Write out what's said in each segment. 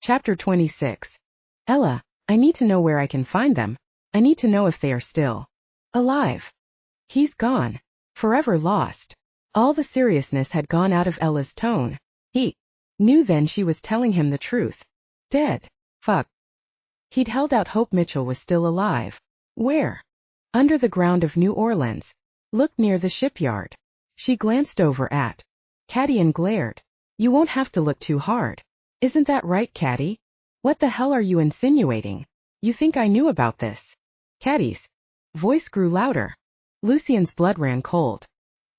Chapter 26. Ella, I need to know where I can find them. I need to know if they are still alive. He's gone. Forever lost. All the seriousness had gone out of Ella's tone. He knew then she was telling him the truth. Dead. Fuck. He'd held out hope Mitchell was still alive. Where? Under the ground of New Orleans. Looked near the shipyard. She glanced over at Catty and glared. You won't have to look too hard. Isn't that right, Catty? What the hell are you insinuating? You think I knew about this? Catty's voice grew louder. Lucien's blood ran cold.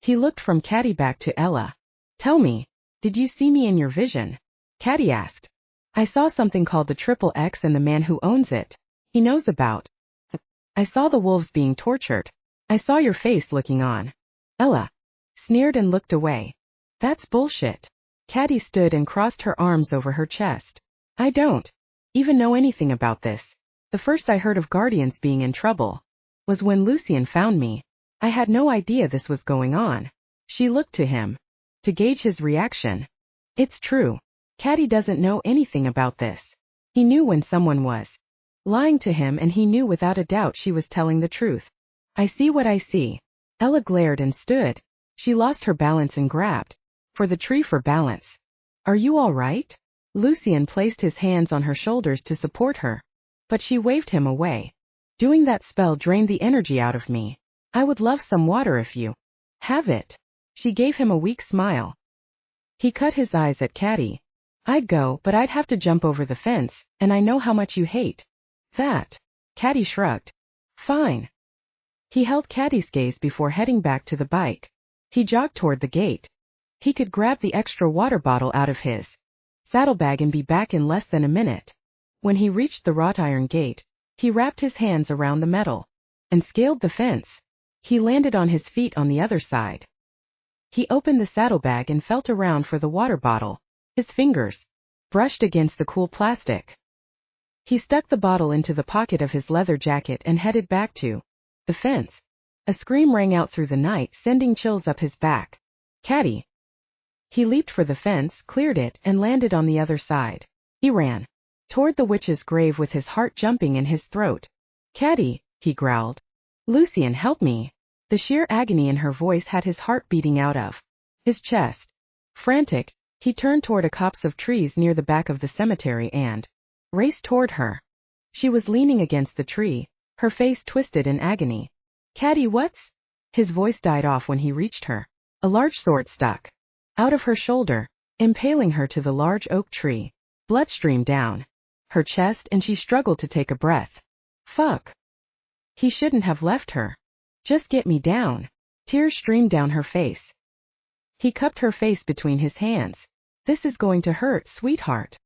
He looked from Catty back to Ella. Tell me, did you see me in your vision? Catty asked. I saw something called the Triple X and the man who owns it. He knows about. I saw the wolves being tortured. I saw your face looking on. Ella sneered and looked away. That's bullshit. Catty stood and crossed her arms over her chest. I don't even know anything about this. The first I heard of Guardians being in trouble was when Lucien found me. I had no idea this was going on. She looked to him to gauge his reaction. It's true. Catty doesn't know anything about this. He knew when someone was lying to him, and he knew without a doubt she was telling the truth. I see what I see. Ella glared and stood. She lost her balance and grabbed for the tree for balance. Are you all right? Lucien placed his hands on her shoulders to support her, but she waved him away. Doing that spell drained the energy out of me. I would love some water if you have it. She gave him a weak smile. He cut his eyes at Catty. I'd go, but I'd have to jump over the fence, and I know how much you hate that. Catty shrugged. Fine. He held Catty's gaze before heading back to the bike. He jogged toward the gate. He could grab the extra water bottle out of his saddlebag and be back in less than a minute. When he reached the wrought iron gate, he wrapped his hands around the metal and scaled the fence. He landed on his feet on the other side. He opened the saddlebag and felt around for the water bottle. His fingers brushed against the cool plastic. He stuck the bottle into the pocket of his leather jacket and headed back to the fence. A scream rang out through the night, sending chills up his back. Catty. He leaped for the fence, cleared it, and landed on the other side. He ran toward the witch's grave with his heart jumping in his throat. Catty, he growled. Lucien, help me. The sheer agony in her voice had his heart beating out of his chest. Frantic, he turned toward a copse of trees near the back of the cemetery and raced toward her. She was leaning against the tree, her face twisted in agony. Catty, what's? His voice died off when he reached her. A large sword stuck out of her shoulder, impaling her to the large oak tree. Blood streamed down her chest and she struggled to take a breath. Fuck. He shouldn't have left her. Just get me down. Tears streamed down her face. He cupped her face between his hands. This is going to hurt, sweetheart.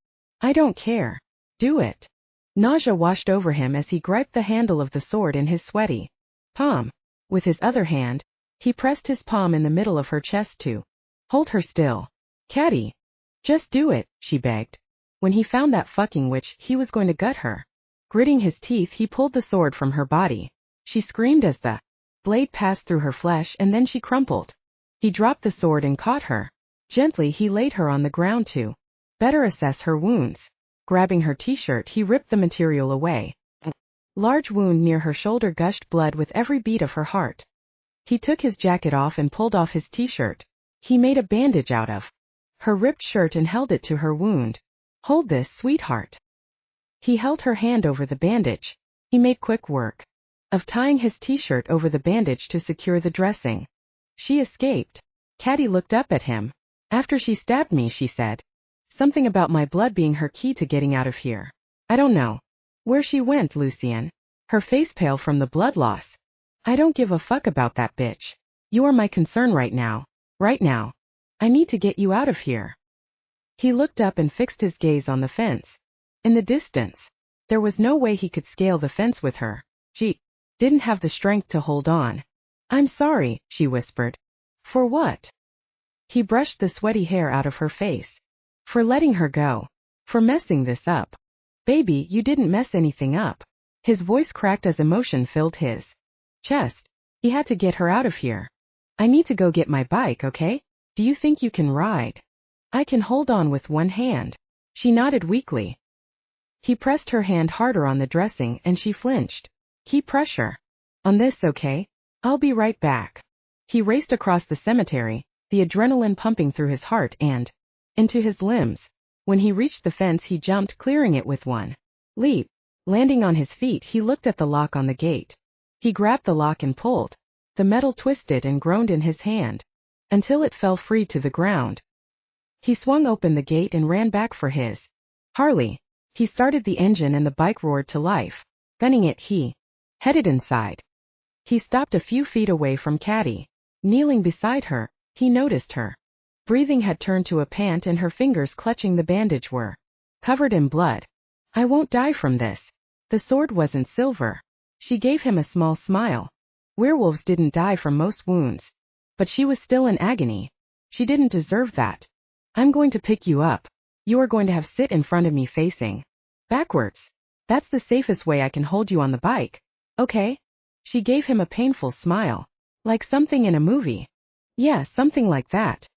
I don't care. Do it. Nausea washed over him as he gripped the handle of the sword in his sweaty palm. With his other hand, he pressed his palm in the middle of her chest to hold her still. Catty. Just do it, she begged. When he found that fucking witch, he was going to gut her. Gritting his teeth, he pulled the sword from her body. She screamed as the blade passed through her flesh, and then she crumpled. He dropped the sword and caught her. Gently he laid her on the ground to better assess her wounds. Grabbing her t-shirt, he ripped the material away. A large wound near her shoulder gushed blood with every beat of her heart. He took his jacket off and pulled off his t-shirt. He made a bandage out of her ripped shirt and held it to her wound. Hold this, sweetheart. He held her hand over the bandage. He made quick work of tying his t-shirt over the bandage to secure the dressing. She escaped. Catty looked up at him. After she stabbed me, she said. Something about my blood being her key to getting out of here. I don't know where she went, Lucien. Her face pale from the blood loss. I don't give a fuck about that bitch. You are my concern right now. Right now. I need to get you out of here. He looked up and fixed his gaze on the fence. In the distance, there was no way he could scale the fence with her. She didn't have the strength to hold on. I'm sorry, she whispered. For what? He brushed the sweaty hair out of her face. For letting her go. For messing this up. Baby, you didn't mess anything up. His voice cracked as emotion filled his chest. He had to get her out of here. I need to go get my bike, okay? Do you think you can ride? I can hold on with one hand. She nodded weakly. He pressed her hand harder on the dressing and she flinched. Keep pressure on this, okay? I'll be right back. He raced across the cemetery, the adrenaline pumping through his heart and into his limbs. When he reached the fence, he jumped, clearing it with one leap. Landing on his feet, he looked at the lock on the gate. He grabbed the lock and pulled. The metal twisted and groaned in his hand until it fell free to the ground. He swung open the gate and ran back for his Harley. He started the engine and the bike roared to life. Gunning it, he headed inside. He stopped a few feet away from Catty. Kneeling beside her, he noticed her breathing had turned to a pant and her fingers clutching the bandage were covered in blood. I won't die from this. The sword wasn't silver. She gave him a small smile. Werewolves didn't die from most wounds. But she was still in agony. She didn't deserve that. I'm going to pick you up. You are going to have sit in front of me facing backwards. That's the safest way I can hold you on the bike. Okay? She gave him a painful smile. Like something in a movie. Yeah, something like that.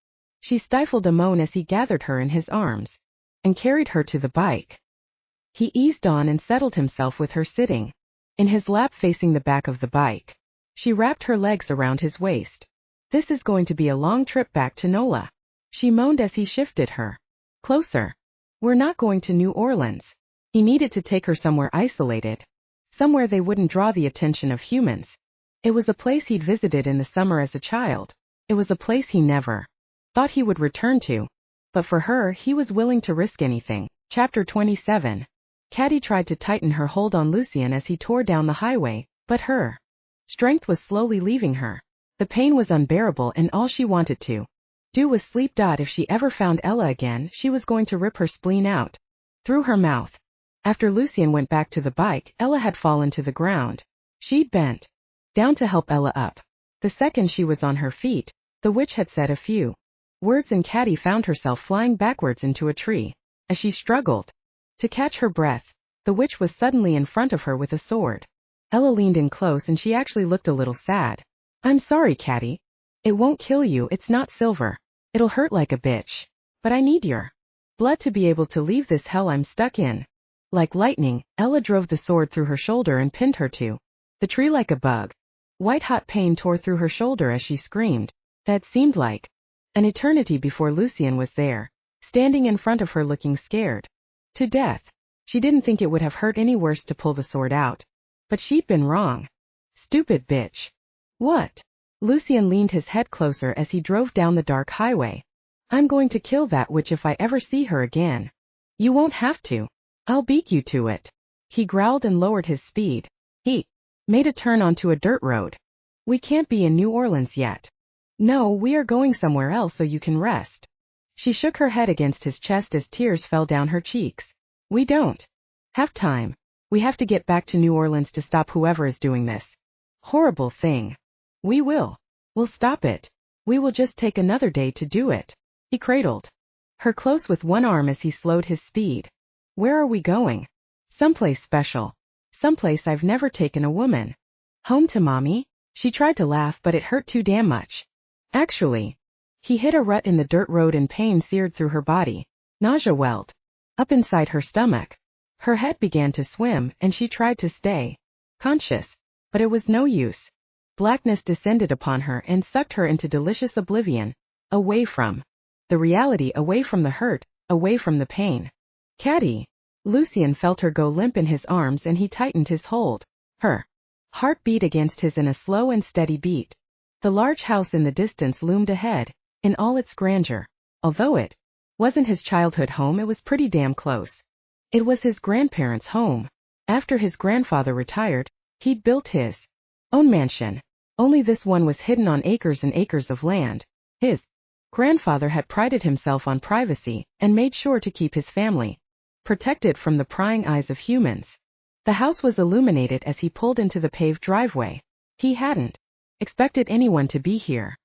She stifled a moan as he gathered her in his arms and carried her to the bike. He eased on and settled himself with her sitting in his lap facing the back of the bike. She wrapped her legs around his waist. This is going to be a long trip back to Nola. She moaned as he shifted her closer. We're not going to New Orleans. He needed to take her somewhere isolated. Somewhere they wouldn't draw the attention of humans. It was a place he'd visited in the summer as a child. It was a place he never thought he would return to. But for her, he was willing to risk anything. Chapter 27. Catty tried to tighten her hold on Lucien as he tore down the highway, but her strength was slowly leaving her. The pain was unbearable and all she wanted to do was sleep. If she ever found Ella again, she was going to rip her spleen out through her mouth. After Lucien went back to the bike, Ella had fallen to the ground. She'd bent down to help Ella up. The second she was on her feet, the witch had said a few words and Catty found herself flying backwards into a tree. As she struggled to catch her breath, the witch was suddenly in front of her with a sword. Ella leaned in close and she actually looked a little sad. I'm sorry, Catty. It won't kill you, it's not silver. It'll hurt like a bitch. But I need your blood to be able to leave this hell I'm stuck in. Like lightning, Ella drove the sword through her shoulder and pinned her to the tree like a bug. White-hot pain tore through her shoulder as she screamed. That seemed like an eternity before Lucien was there, standing in front of her looking scared to death. She didn't think it would have hurt any worse to pull the sword out. But she'd been wrong. Stupid bitch. What? Lucien leaned his head closer as he drove down the dark highway. I'm going to kill that witch if I ever see her again. You won't have to. I'll beat you to it. He growled and lowered his speed. He made a turn onto a dirt road. We can't be in New Orleans yet. No, we are going somewhere else so you can rest. She shook her head against his chest as tears fell down her cheeks. We don't have time. We have to get back to New Orleans to stop whoever is doing this horrible thing. We'll stop it. We will just take another day to do it. He cradled her close with one arm as he slowed his speed. Where are we going? Someplace special. Someplace I've never taken a woman. Home to mommy? She tried to laugh but it hurt too damn much. Actually. He hit a rut in the dirt road and pain seared through her body. Nausea welled up inside her stomach. Her head began to swim and she tried to stay conscious, but it was no use. Blackness descended upon her and sucked her into delicious oblivion, away from the reality, away from the hurt, away from the pain. Catty. Lucien felt her go limp in his arms and he tightened his hold. Her heart beat against his in a slow and steady beat. The large house in the distance loomed ahead, in all its grandeur. Although it wasn't his childhood home, it was pretty damn close. It was his grandparents' home. After his grandfather retired, he'd built his own mansion. Only this one was hidden on acres and acres of land. His grandfather had prided himself on privacy and made sure to keep his family protected from the prying eyes of humans. The house was illuminated as he pulled into the paved driveway. He hadn't expected anyone to be here.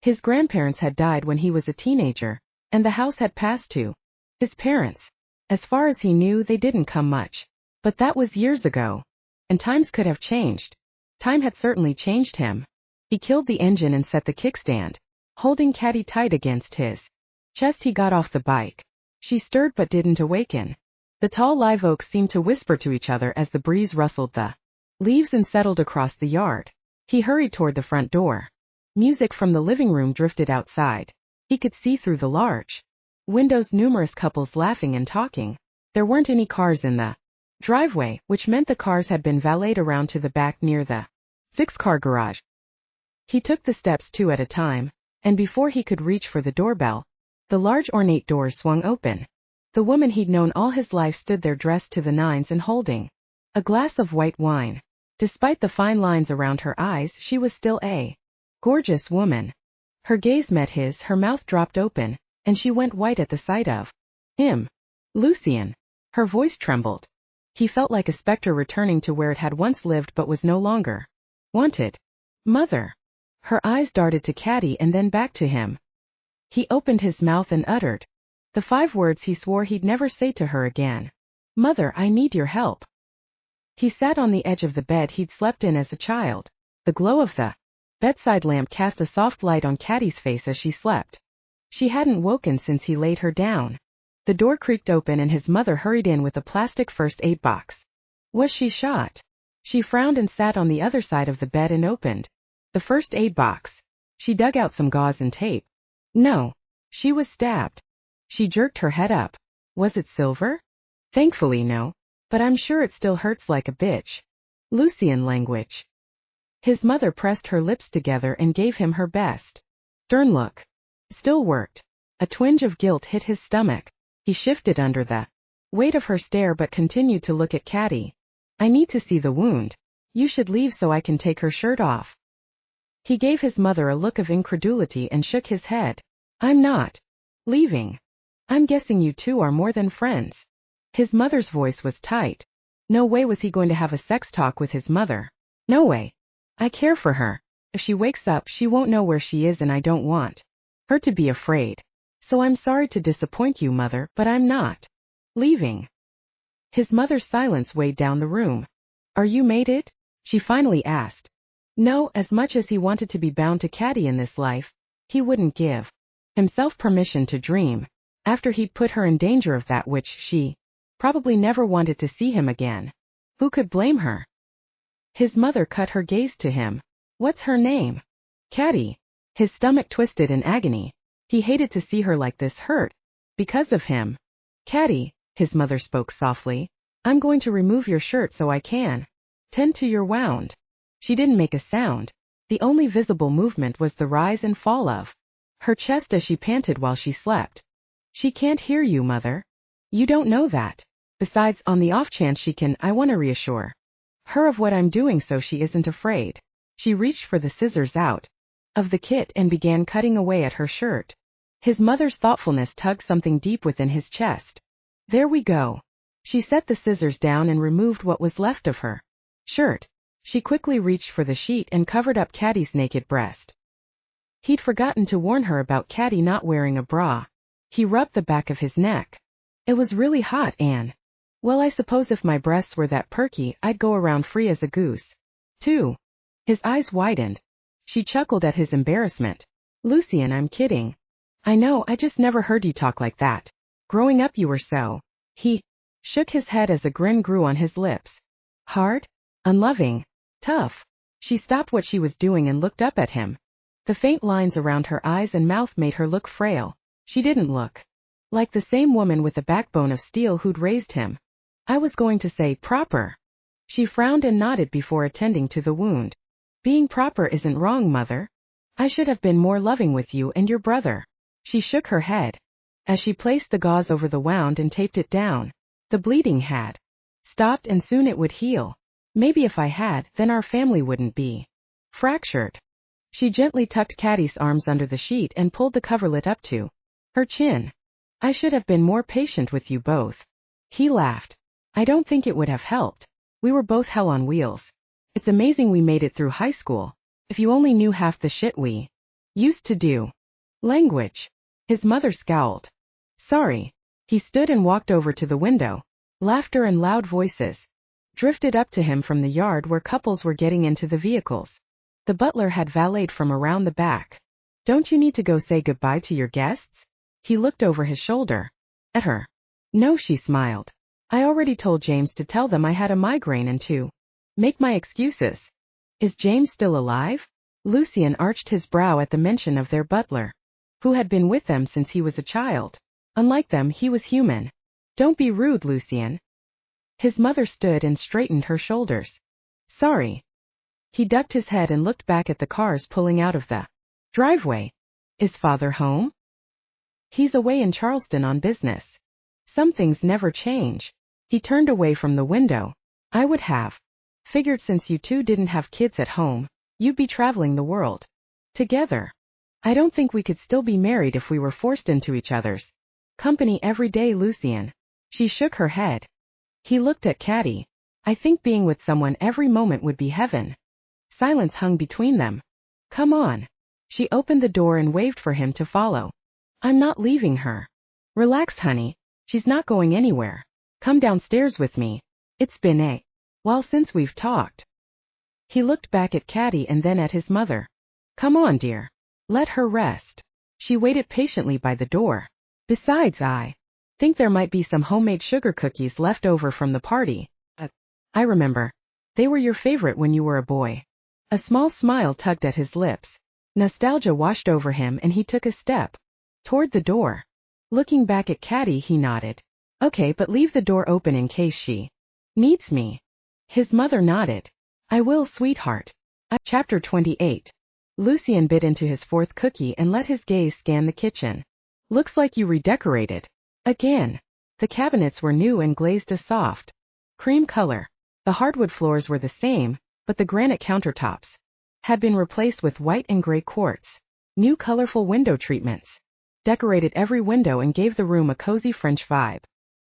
His grandparents had died when he was a teenager, and the house had passed to his parents. As far as he knew, they didn't come much. But that was years ago. And times could have changed. Time had certainly changed him. He killed the engine and set the kickstand. Holding Catty tight against his chest, he got off the bike. She stirred but didn't awaken. The tall live oaks seemed to whisper to each other as the breeze rustled the leaves and settled across the yard. He hurried toward the front door. Music from the living room drifted outside. He could see through the large windows numerous couples laughing and talking. There weren't any cars in the driveway, which meant the cars had been valeted around to the back near the 6-car garage. He took the steps 2 at a time, and before he could reach for the doorbell, the large ornate doors swung open. The woman he'd known all his life stood there dressed to the nines and holding a glass of white wine. Despite the fine lines around her eyes, she was still a gorgeous woman. Her gaze met his, her mouth dropped open, and she went white at the sight of him. Lucien. Her voice trembled. He felt like a specter returning to where it had once lived but was no longer wanted. Mother. Her eyes darted to Catty and then back to him. He opened his mouth and uttered the 5 words he swore he'd never say to her again. Mother, I need your help. He sat on the edge of the bed he'd slept in as a child. The glow of the bedside lamp cast a soft light on Catty's face as she slept. She hadn't woken since he laid her down. The door creaked open and his mother hurried in with a plastic first aid box. Was she shot? She frowned and sat on the other side of the bed and opened the first aid box. She dug out some gauze and tape. No. She was stabbed. She jerked her head up. Was it silver? Thankfully no. But I'm sure it still hurts like a bitch. Lucien language. His mother pressed her lips together and gave him her best stern look. Still worked. A twinge of guilt hit his stomach. He shifted under the weight of her stare but continued to look at Catty. I need to see the wound. You should leave so I can take her shirt off. He gave his mother a look of incredulity and shook his head. I'm not leaving. I'm guessing you two are more than friends. His mother's voice was tight. No way was he going to have a sex talk with his mother. No way. I care for her. If she wakes up, she won't know where she is and I don't want her to be afraid. So I'm sorry to disappoint you, Mother, but I'm not leaving. His mother's silence weighed down the room. Are you mated? She finally asked. No, as much as he wanted to be bound to Catty in this life, he wouldn't give himself permission to dream, after he'd put her in danger of that which she probably never wanted to see him again. Who could blame her? His mother cut her gaze to him. What's her name? Catty. His stomach twisted in agony. He hated to see her like this hurt. Because of him. Catty, his mother spoke softly. I'm going to remove your shirt so I can tend to your wound. She didn't make a sound. The only visible movement was the rise and fall of her chest as she panted while she slept. She can't hear you, Mother. You don't know that. Besides, on the off chance she can, I want to reassure her of what I'm doing so she isn't afraid. She reached for the scissors out of the kit and began cutting away at her shirt. His mother's thoughtfulness tugged something deep within his chest. There we go. She set the scissors down and removed what was left of her shirt. She quickly reached for the sheet and covered up Catty's naked breast. He'd forgotten to warn her about Catty not wearing a bra. He rubbed the back of his neck. It was really hot, Anne. Well, I suppose if my breasts were that perky, I'd go around free as a goose, too. His eyes widened. She chuckled at his embarrassment. Lucien, I'm kidding. I know, I just never heard you talk like that. Growing up you were so. He shook his head as a grin grew on his lips. Hard? Unloving? Tough? She stopped what she was doing and looked up at him. The faint lines around her eyes and mouth made her look frail. She didn't look like the same woman with a backbone of steel who'd raised him. I was going to say proper. She frowned and nodded before attending to the wound. Being proper isn't wrong, Mother. I should have been more loving with you and your brother. She shook her head as she placed the gauze over the wound and taped it down. The bleeding had stopped and soon it would heal. Maybe if I had, then our family wouldn't be fractured. She gently tucked Catty's arms under the sheet and pulled the coverlet up to her chin. I should have been more patient with you both. He laughed. I don't think it would have helped. We were both hell on wheels. It's amazing we made it through high school. If you only knew half the shit we used to do. Language. His mother scowled. Sorry. He stood and walked over to the window. Laughter and loud voices drifted up to him from the yard where couples were getting into the vehicles. The butler had valeted from around the back. Don't you need to go say goodbye to your guests? He looked over his shoulder at her. No, she smiled. I already told James to tell them I had a migraine and to make my excuses. Is James still alive? Lucien arched his brow at the mention of their butler, who had been with them since he was a child. Unlike them, he was human. Don't be rude, Lucien. His mother stood and straightened her shoulders. Sorry. He ducked his head and looked back at the cars pulling out of the driveway. Is father home? He's away in Charleston on business. Some things never change. He turned away from the window. I would have figured since you two didn't have kids at home, you'd be traveling the world together. I don't think we could still be married if we were forced into each other's company every day, Lucien. She shook her head. He looked at Catty. I think being with someone every moment would be heaven. Silence hung between them. Come on. She opened the door and waved for him to follow. I'm not leaving her. Relax, honey. She's not going anywhere. Come downstairs with me. It's been a while since we've talked. He looked back at Catty and then at his mother. Come on, dear. Let her rest. She waited patiently by the door. Besides, I think there might be some homemade sugar cookies left over from the party. I remember. They were your favorite when you were a boy. A small smile tugged at his lips. Nostalgia washed over him and he took a step toward the door. Looking back at Catty, he nodded. Okay, but leave the door open in case she needs me. His mother nodded. I will, sweetheart. Chapter 28. Lucien bit into his fourth cookie and let his gaze scan the kitchen. Looks like you redecorated. Again. The cabinets were new and glazed a soft cream color. The hardwood floors were the same, but the granite countertops had been replaced with white and gray quartz. New colorful window treatments decorated every window and gave the room a cozy French vibe.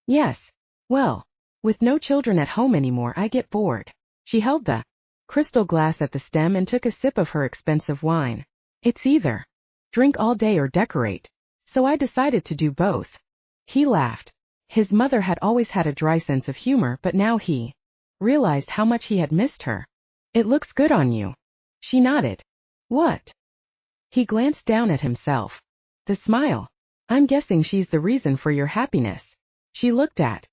Yes. Well, with no children at home anymore, I get bored. She held the crystal glass at the stem and took a sip of her expensive wine. It's either drink all day or decorate. So I decided to do both. He laughed. His mother had always had a dry sense of humor, but now he realized how much he had missed her. It looks good on you. She nodded. What? He glanced down at himself. The smile. I'm guessing she's the reason for your happiness. She looked at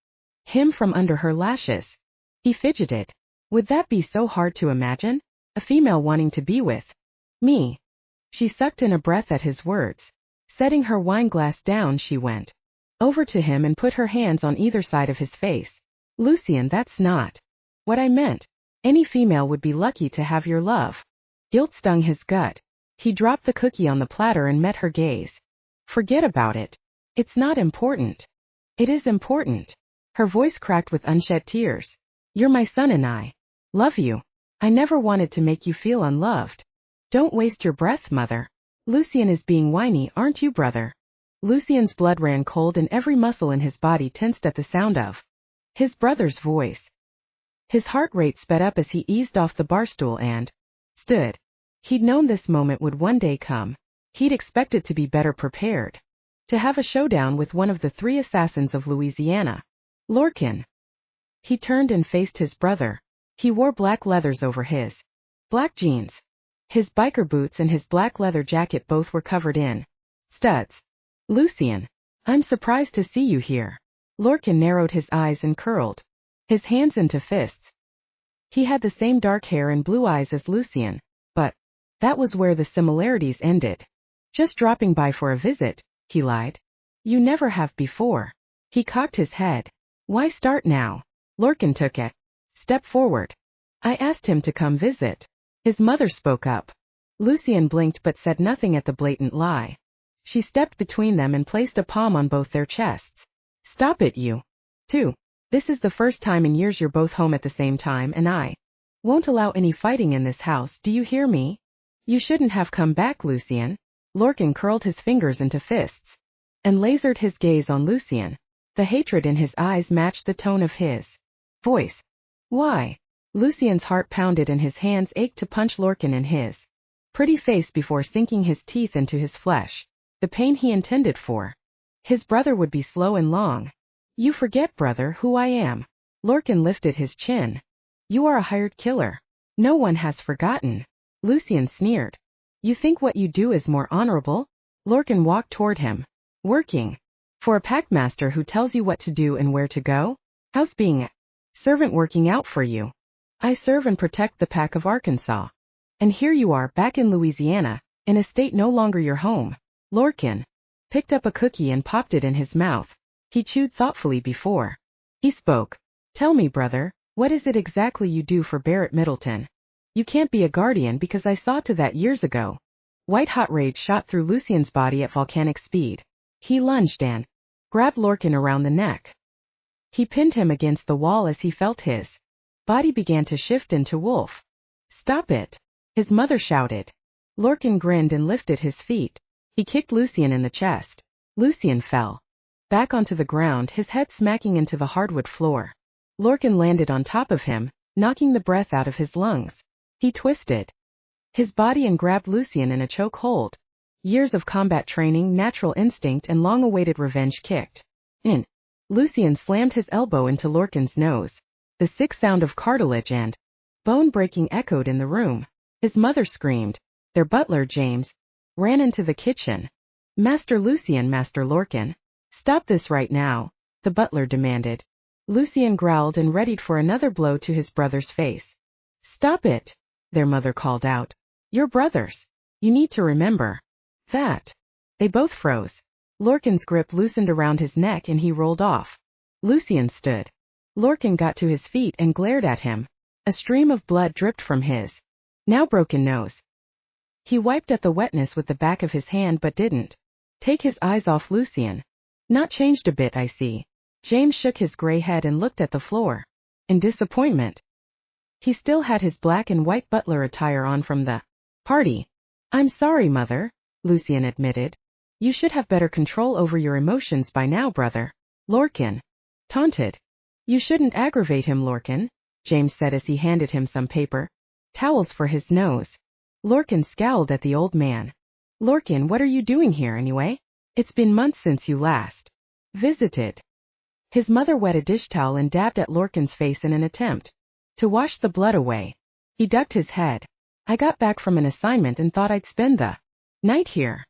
him from under her lashes. He fidgeted. Would that be so hard to imagine? A female wanting to be with me. She sucked in a breath at his words. Setting her wine glass down, she went over to him and put her hands on either side of his face. Lucien, that's not what I meant. Any female would be lucky to have your love. Guilt stung his gut. He dropped the cookie on the platter and met her gaze. Forget about it. It's not important. It is important. Her voice cracked with unshed tears. You're my son and I love you. I never wanted to make you feel unloved. Don't waste your breath, mother. Lucien is being whiny, aren't you, brother? Lucien's blood ran cold and every muscle in his body tensed at the sound of his brother's voice. His heart rate sped up as he eased off the bar stool and stood. He'd known this moment would one day come. He'd expected to be better prepared. To have a showdown with one of the 3 assassins of Louisiana. Lorcan. He turned and faced his brother. He wore black leathers over his black jeans. His biker boots and his black leather jacket both were covered in studs. Lucien. I'm surprised to see you here. Lorcan narrowed his eyes and curled his hands into fists. He had the same dark hair and blue eyes as Lucien, but that was where the similarities ended. Just dropping by for a visit, he lied. You never have before. He cocked his head. Why start now? Lorcan took a step forward. I asked him to come visit. His mother spoke up. Lucien blinked but said nothing at the blatant lie. She stepped between them and placed a palm on both their chests. Stop it, you two. This is the first time in years you're both home at the same time, and I won't allow any fighting in this house, do you hear me? You shouldn't have come back, Lucien. Lorcan curled his fingers into fists and lasered his gaze on Lucien. The hatred in his eyes matched the tone of his voice. Why? Lucien's heart pounded and his hands ached to punch Lorcan in his pretty face before sinking his teeth into his flesh. The pain he intended for his brother would be slow and long. You forget, brother, who I am. Lorcan lifted his chin. You are a hired killer. No one has forgotten. Lucien sneered. You think what you do is more honorable? Lorcan walked toward him. Working for a packmaster who tells you what to do and where to go? How's being a servant working out for you? I serve and protect the pack of Arkansas. And here you are back in Louisiana, in a state no longer your home. Lucien picked up a cookie and popped it in his mouth. He chewed thoughtfully before he spoke. Tell me, brother, what is it exactly you do for Barrett Middleton? You can't be a guardian because I saw to that years ago. White-hot rage shot through Lucien's body at volcanic speed. He lunged and grabbed Lucien around the neck. He pinned him against the wall as he felt his body began to shift into wolf. Stop it! His mother shouted. Lucien grinned and lifted his feet. He kicked Lucien in the chest. Lucien fell back onto the ground, his head smacking into the hardwood floor. Lucien landed on top of him, knocking the breath out of his lungs. He twisted his body and grabbed Lucien in a choke hold. Years of combat training, natural instinct, and long-awaited revenge kicked in. Lucien slammed his elbow into Lucien's nose. The sick sound of cartilage and bone breaking echoed in the room. His mother screamed. Their butler, James, ran into the kitchen. Master Lucien, Master Lucien. Stop this right now, the butler demanded. Lucien growled and readied for another blow to his brother's face. Stop it, their mother called out. You're brothers. You need to remember that. They both froze. Lucien's grip loosened around his neck and he rolled off. Lucien stood. Lucien got to his feet and glared at him. A stream of blood dripped from his now broken nose. He wiped at the wetness with the back of his hand but didn't take his eyes off Lucien. Not changed a bit, I see. James shook his gray head and looked at the floor in disappointment. He still had his black and white butler attire on from the party. I'm sorry, Mother, Lucien admitted. You should have better control over your emotions by now, brother. Lucien taunted. You shouldn't aggravate him, Lucien, James said as he handed him some paper towels for his nose. Lucien scowled at the old man. Lucien, what are you doing here anyway? It's been months since you last visited. His mother wet a dish towel and dabbed at Lucien's face in an attempt to wash the blood away. He ducked his head. I got back from an assignment and thought I'd spend the night here.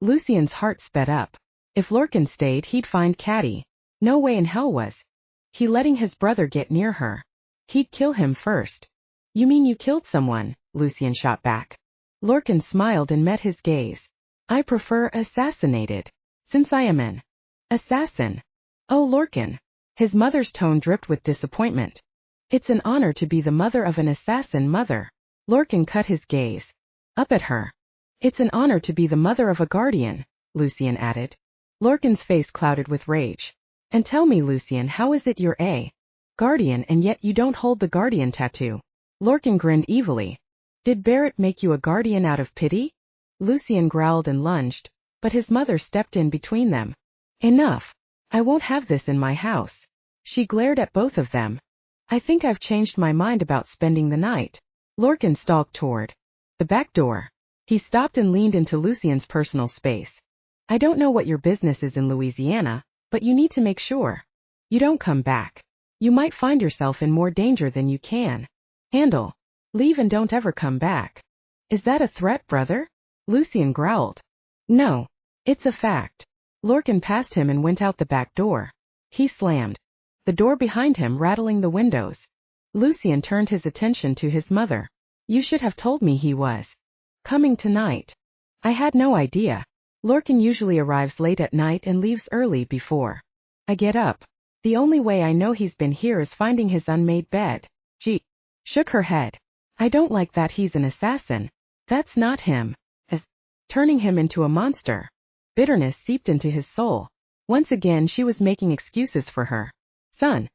Lucien's heart sped up. If Lucien stayed, he'd find Catty. No way in hell was he letting his brother get near her. He'd kill him first. You mean you killed someone? Lucien shot back. Lucien smiled and met his gaze. I prefer assassinated, since I am an assassin. Oh, Lucien. His mother's tone dripped with disappointment. It's an honor to be the mother of an assassin, Mother. Lucien cut his gaze up at her. It's an honor to be the mother of a guardian, Lucien added. Lucien's face clouded with rage. And tell me, Lucien, how is it you're a guardian and yet you don't hold the guardian tattoo? Lucien grinned evilly. Did Barrett make you a guardian out of pity? Lucien growled and lunged, but his mother stepped in between them. Enough. I won't have this in my house. She glared at both of them. I think I've changed my mind about spending the night. Lucien stalked toward the back door. He stopped and leaned into Lucien's personal space. I don't know what your business is in Louisiana, but you need to make sure you don't come back. You might find yourself in more danger than you can handle. Leave and don't ever come back. Is that a threat, brother? Lucien growled. No. It's a fact. Lucien passed him and went out the back door. He slammed the door behind him, rattling the windows. Lucien turned his attention to his mother. You should have told me he was coming tonight. I had no idea. Lucien usually arrives late at night and leaves early before I get up. The only way I know he's been here is finding his unmade bed. She shook her head. I don't like that he's an assassin. That's not him. As turning him into a monster. Bitterness seeped into his soul. Once again she was making excuses for her son.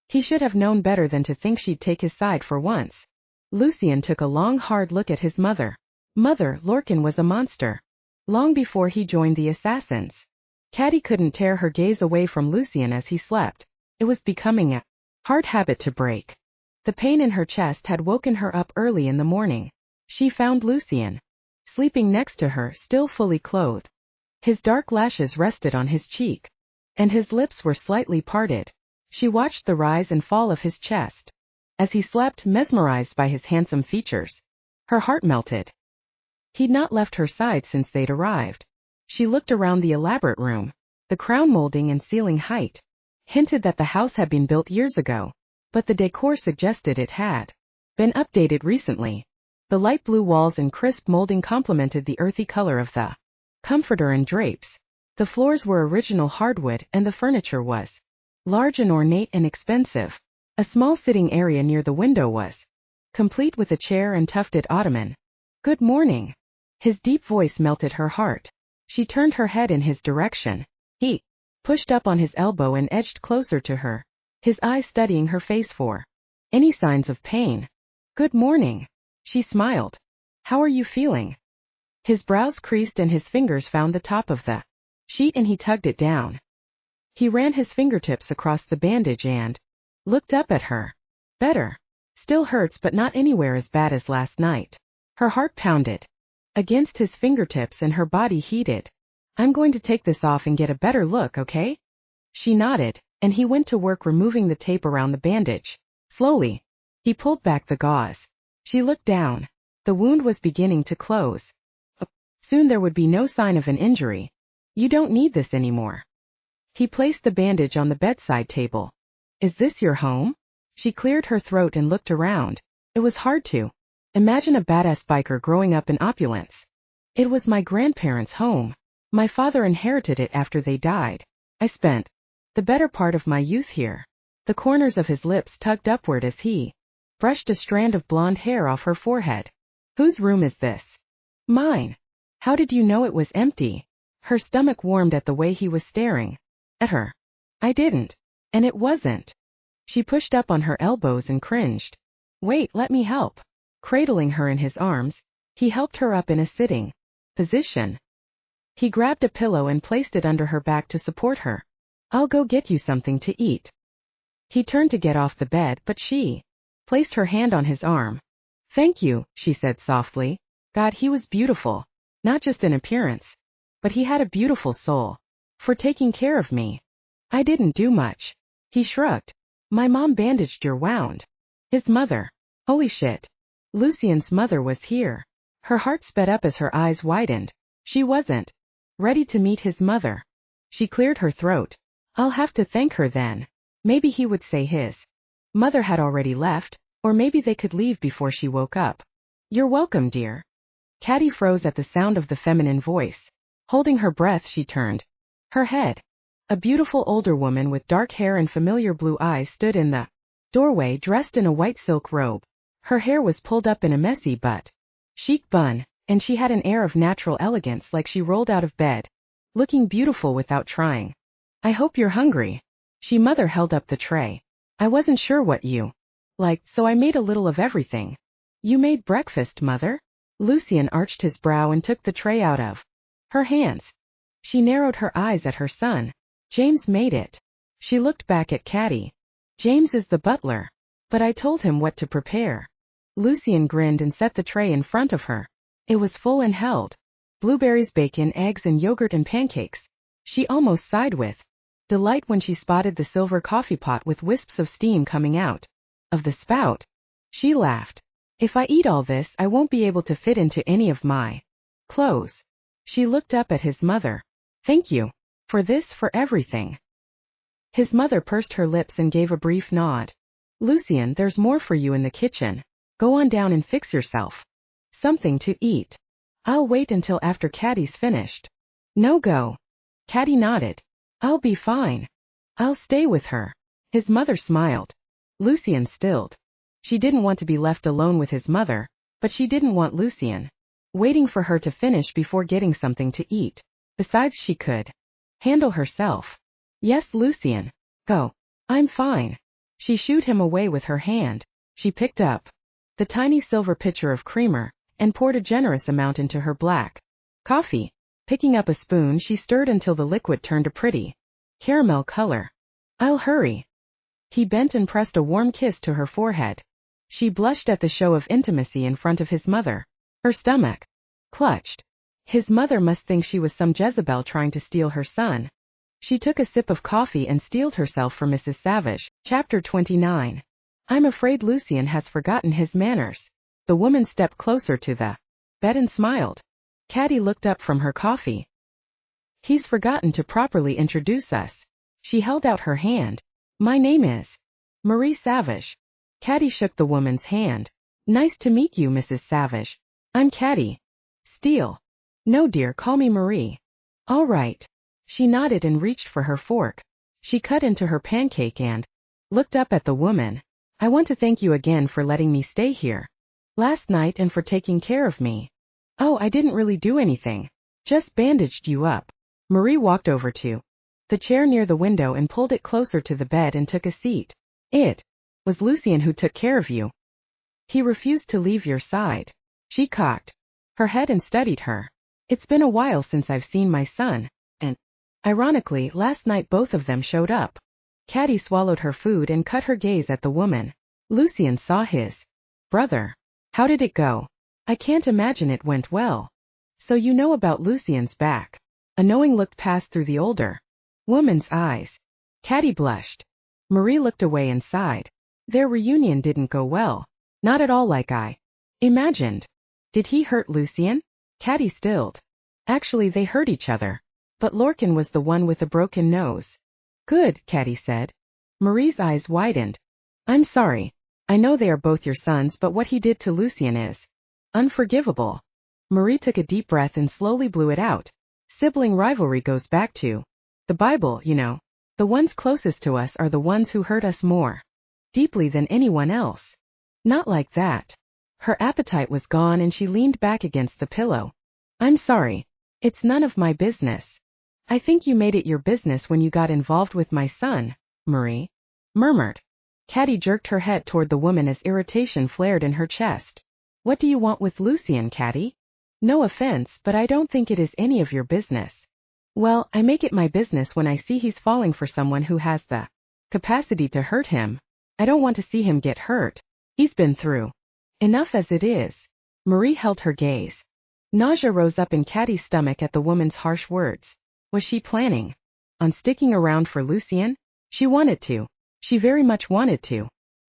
He should have known better than to think she'd take his side for once. Lucien took a long hard look at his mother. Mother, Lucien was a monster. Long before he joined the assassins. Catty couldn't tear her gaze away from Lucien as he slept. It was becoming a hard habit to break. The pain in her chest had woken her up early in the morning. She found Lucien sleeping next to her, still fully clothed. His dark lashes rested on his cheek, and his lips were slightly parted. She watched the rise and fall of his chest. As he slept, mesmerized by his handsome features, her heart melted. He'd not left her side since they'd arrived. She looked around the elaborate room, the crown molding and ceiling height. hinted that the house had been built years ago, but the decor suggested it had been updated recently. The light blue walls and crisp molding complemented the earthy color of the comforter and drapes. The floors were original hardwood and the furniture was large and ornate and expensive. A small sitting area near the window was complete with a chair and tufted ottoman. "Good morning." His deep voice melted her heart. She turned her head in his direction. He pushed up on his elbow and edged closer to her, his eyes studying her face for any signs of pain. "Good morning." She smiled. "How are you feeling?" His brows creased and his fingers found the top of the sheet and he tugged it down. He ran his fingertips across the bandage and looked up at her. "Better. Still hurts but not anywhere as bad as last night." Her heart pounded against his fingertips and her body heated. "I'm going to take this off and get a better look, okay?" She nodded, and he went to work removing the tape around the bandage. Slowly, he pulled back the gauze. She looked down. The wound was beginning to close. Soon there would be no sign of an injury. "You don't need this anymore." He placed the bandage on the bedside table. "Is this your home?" She cleared her throat and looked around. It was hard to imagine a badass biker growing up in opulence. "It was my grandparents' home. My father inherited it after they died. I spent the better part of my youth here." The corners of his lips tugged upward as he brushed a strand of blonde hair off her forehead. "Whose room is this?" "Mine." "How did you know it was empty?" Her stomach warmed at the way he was staring at her. "I didn't. And it wasn't." She pushed up on her elbows and cringed. "Wait, let me help." Cradling her in his arms, he helped her up in a sitting position. He grabbed a pillow and placed it under her back to support her. "I'll go get you something to eat." He turned to get off the bed, but she placed her hand on his arm. "Thank you," she said softly. God, he was beautiful. Not just in appearance, but he had a beautiful soul. "For taking care of me." "I didn't do much." He shrugged. "My mom bandaged your wound." His mother. Holy shit. Lucien's mother was here. Her heart sped up as her eyes widened. She wasn't ready to meet his mother. She cleared her throat. "I'll have to thank her then." Maybe he would say his mother had already left, or maybe they could leave before she woke up. "You're welcome, dear." Catty froze at the sound of the feminine voice. Holding her breath, she turned her head. A beautiful older woman with dark hair and familiar blue eyes stood in the doorway, dressed in a white silk robe. Her hair was pulled up in a messy but chic bun, and she had an air of natural elegance, like she rolled out of bed, looking beautiful without trying. "I hope you're hungry." Mother held up the tray. "I wasn't sure what you liked, so I made a little of everything." "You made breakfast, Mother?" Lucien arched his brow and took the tray out of her hands. She narrowed her eyes at her son. "James made it." She looked back at Catty. "James is the butler. But I told him what to prepare." Lucien grinned and set the tray in front of her. It was full and held blueberries, bacon, eggs, and yogurt and pancakes. She almost sighed with delight when she spotted the silver coffee pot with wisps of steam coming out of the spout. She laughed. "If I eat all this, I won't be able to fit into any of my clothes." She looked up at his mother. "Thank you. For this, for everything." His mother pursed her lips and gave a brief nod. "Lucien, there's more for you in the kitchen. Go on down and fix yourself something to eat. I'll wait until after Catty's finished." "No go." Catty nodded. "I'll be fine. I'll stay with her." His mother smiled. Lucien stilled. She didn't want to be left alone with his mother, but she didn't want Lucien waiting for her to finish before getting something to eat. Besides, she could handle herself. "Yes, Lucien. Go." "I'm fine." She shooed him away with her hand. She picked up the tiny silver pitcher of creamer and poured a generous amount into her black coffee. Picking up a spoon, she stirred until the liquid turned a pretty caramel color. "I'll hurry." He bent and pressed a warm kiss to her forehead. She blushed at the show of intimacy in front of his mother. Her stomach clutched. His mother must think she was some Jezebel trying to steal her son. She took a sip of coffee and steeled herself for Mrs. Savage. Chapter 29. "I'm afraid Lucien has forgotten his manners." The woman stepped closer to the bed and smiled. Catty looked up from her coffee. "He's forgotten to properly introduce us." She held out her hand. My name is Marie Savage. Catty shook the woman's hand. Nice to meet you, Mrs. Savage. I'm Catty. Steele. No, dear, call me Marie. All right. She nodded and reached for her fork. She cut into her pancake and looked up at the woman. I want to thank you again for letting me stay here last night and for taking care of me. Oh, I didn't really do anything. Just bandaged you up. Marie walked over to the chair near the window and pulled it closer to the bed and took a seat. It was Lucien who took care of you. He refused to leave your side. She cocked her head and studied her. It's been a while since I've seen my son, and ironically, last night both of them showed up. Catty swallowed her food and cut her gaze at the woman. Lucien saw his brother. How did it go? I can't imagine it went well. So you know about Lucien's back. A knowing look passed through the older woman's eyes. Catty blushed. Marie looked away and sighed. Their reunion didn't go well. Not at all like I imagined. Did he hurt Lucien? Catty stilled. Actually, they hurt each other. But Lorcan was the one with a broken nose. Good, Catty said. Marie's eyes widened. I'm sorry. I know they are both your sons, but what he did to Lucien is unforgivable. Marie took a deep breath and slowly blew it out. Sibling rivalry goes back to the Bible, you know. The ones closest to us are the ones who hurt us more deeply than anyone else. Not like that. Her appetite was gone and she leaned back against the pillow. I'm sorry. It's none of my business. I think you made it your business when you got involved with my son, Marie murmured. Catty jerked her head toward the woman as irritation flared in her chest. What do you want with Lucien, Catty? No offense, but I don't think it is any of your business. Well, I make it my business when I see he's falling for someone who has the capacity to hurt him. I don't want to see him get hurt. He's been through enough as it is. Marie held her gaze. Nausea rose up in Catty's stomach at the woman's harsh words. Was she planning on sticking around for Lucien? She wanted to. She very much wanted to.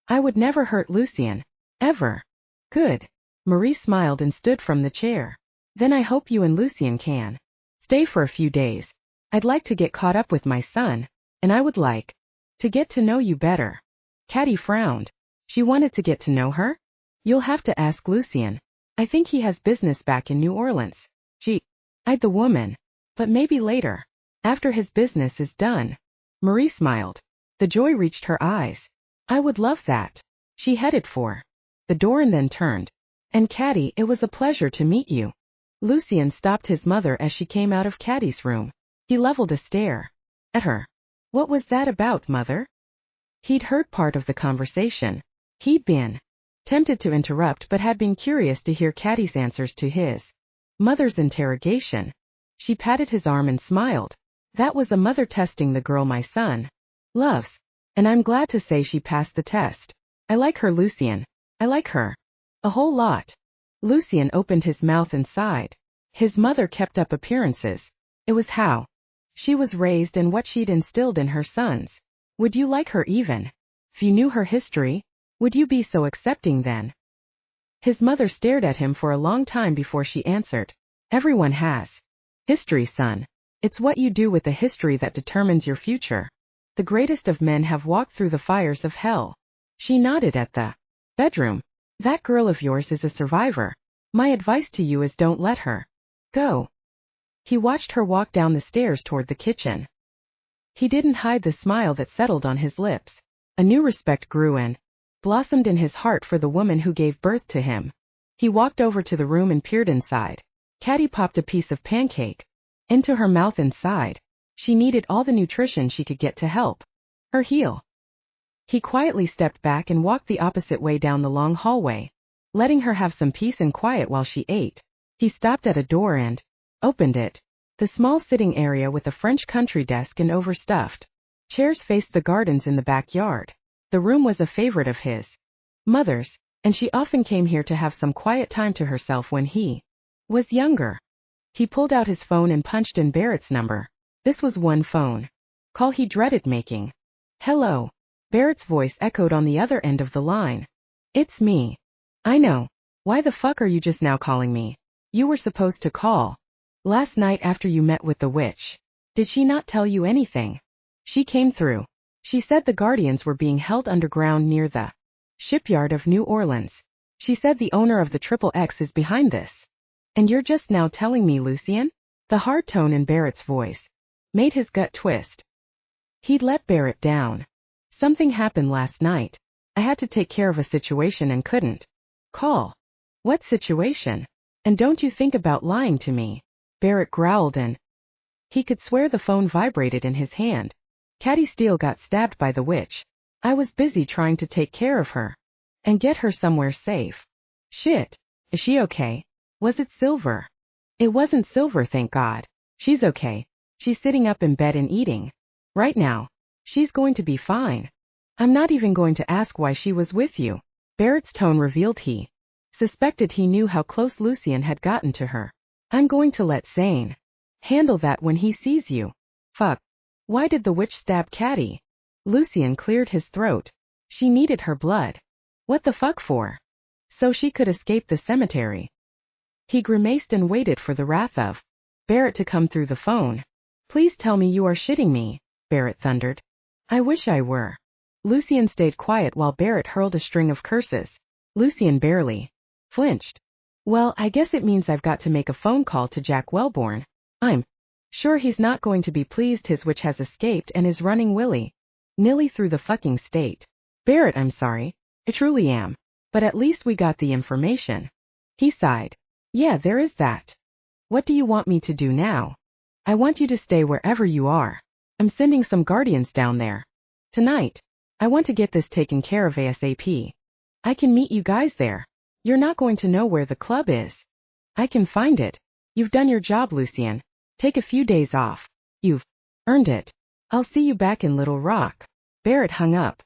I would never hurt Lucien. Ever. Good. Marie smiled and stood from the chair. Then I hope you and Lucien can stay for a few days. I'd like to get caught up with my son, and I would like to get to know you better. Catty frowned. She wanted to get to know her? You'll have to ask Lucien. I think he has business back in New Orleans. She eyed the woman. But maybe later. After his business is done. Marie smiled. The joy reached her eyes. I would love that. She headed for the door and then turned. And Catty, it was a pleasure to meet you. Lucien stopped his mother as she came out of Catty's room. He leveled a stare at her. What was that about, mother? He'd heard part of the conversation. He'd been tempted to interrupt but had been curious to hear Catty's answers to his mother's interrogation. She patted his arm and smiled. That was a mother testing the girl my son loves. And I'm glad to say she passed the test. I like her, Lucien. I like her. A whole lot. Lucien opened his mouth and sighed. His mother kept up appearances. It was how she was raised and what she'd instilled in her sons. Would you like her even if you knew her history? Would you be so accepting then? His mother stared at him for a long time before she answered. Everyone has history, son. It's what you do with the history that determines your future. The greatest of men have walked through the fires of hell. She nodded at the bedroom. That girl of yours is a survivor. My advice to you is don't let her go. He watched her walk down the stairs toward the kitchen. He didn't hide the smile that settled on his lips. A new respect grew and blossomed in his heart for the woman who gave birth to him. He walked over to the room and peered inside. Catty popped a piece of pancake into her mouth and sighed. She needed all the nutrition she could get to help her heal. He quietly stepped back and walked the opposite way down the long hallway, letting her have some peace and quiet while she ate. He stopped at a door and opened it. The small sitting area with a French country desk and overstuffed chairs faced the gardens in the backyard. The room was a favorite of his mother's, and she often came here to have some quiet time to herself when he was younger. He pulled out his phone and punched in Barrett's number. This was one phone call he dreaded making. Hello. Barrett's voice echoed on the other end of the line. It's me. I know. Why the fuck are you just now calling me? You were supposed to call last night after you met with the witch. Did she not tell you anything? She came through. She said the Guardians were being held underground near the shipyard of New Orleans. She said the owner of the Triple X is behind this. And you're just now telling me, Lucien? The hard tone in Barrett's voice made his gut twist. He'd let Barrett down. Something happened last night. I had to take care of a situation and couldn't call. What situation? And don't you think about lying to me? Barrett growled, and he could swear the phone vibrated in his hand. Catty Steele got stabbed by the witch. I was busy trying to take care of her and get her somewhere safe. Shit. Is she okay? Was it Silver? It wasn't Silver, thank God. She's okay. She's sitting up in bed and eating. Right now. She's going to be fine. I'm not even going to ask why she was with you. Barrett's tone revealed he suspected he knew how close Lucien had gotten to her. I'm going to let Sane handle that when he sees you. Fuck. Why did the witch stab Catty? Lucien cleared his throat. She needed her blood. What the fuck for? So she could escape the cemetery. He grimaced and waited for the wrath of Barrett to come through the phone. Please tell me you are shitting me, Barrett thundered. I wish I were. Lucien stayed quiet while Barrett hurled a string of curses. Lucien barely flinched. Well, I guess it means I've got to make a phone call to Jack Wellborn. I'm sure he's not going to be pleased his witch has escaped and is running willy-nilly through the fucking state. Barrett, I'm sorry. I truly am. But at least we got the information. He sighed. Yeah, there is that. What do you want me to do now? I want you to stay wherever you are. I'm sending some Guardians down there tonight. I want to get this taken care of ASAP. I can meet you guys there. You're not going to know where the club is. I can find it. You've done your job, Lucien. Take a few days off. You've earned it. I'll see you back in Little Rock. Barrett hung up.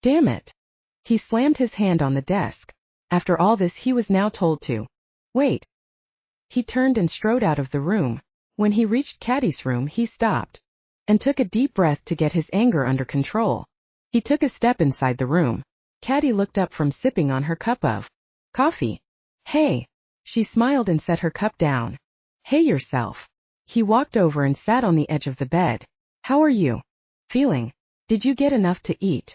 Damn it. He slammed his hand on the desk. After all this, he was now told to wait. He turned and strode out of the room. When he reached Catty's room, he stopped and took a deep breath to get his anger under control. He took a step inside the room. Catty looked up from sipping on her cup of coffee. Hey. She smiled and set her cup down. Hey yourself. He walked over and sat on the edge of the bed. How are you feeling? Did you get enough to eat?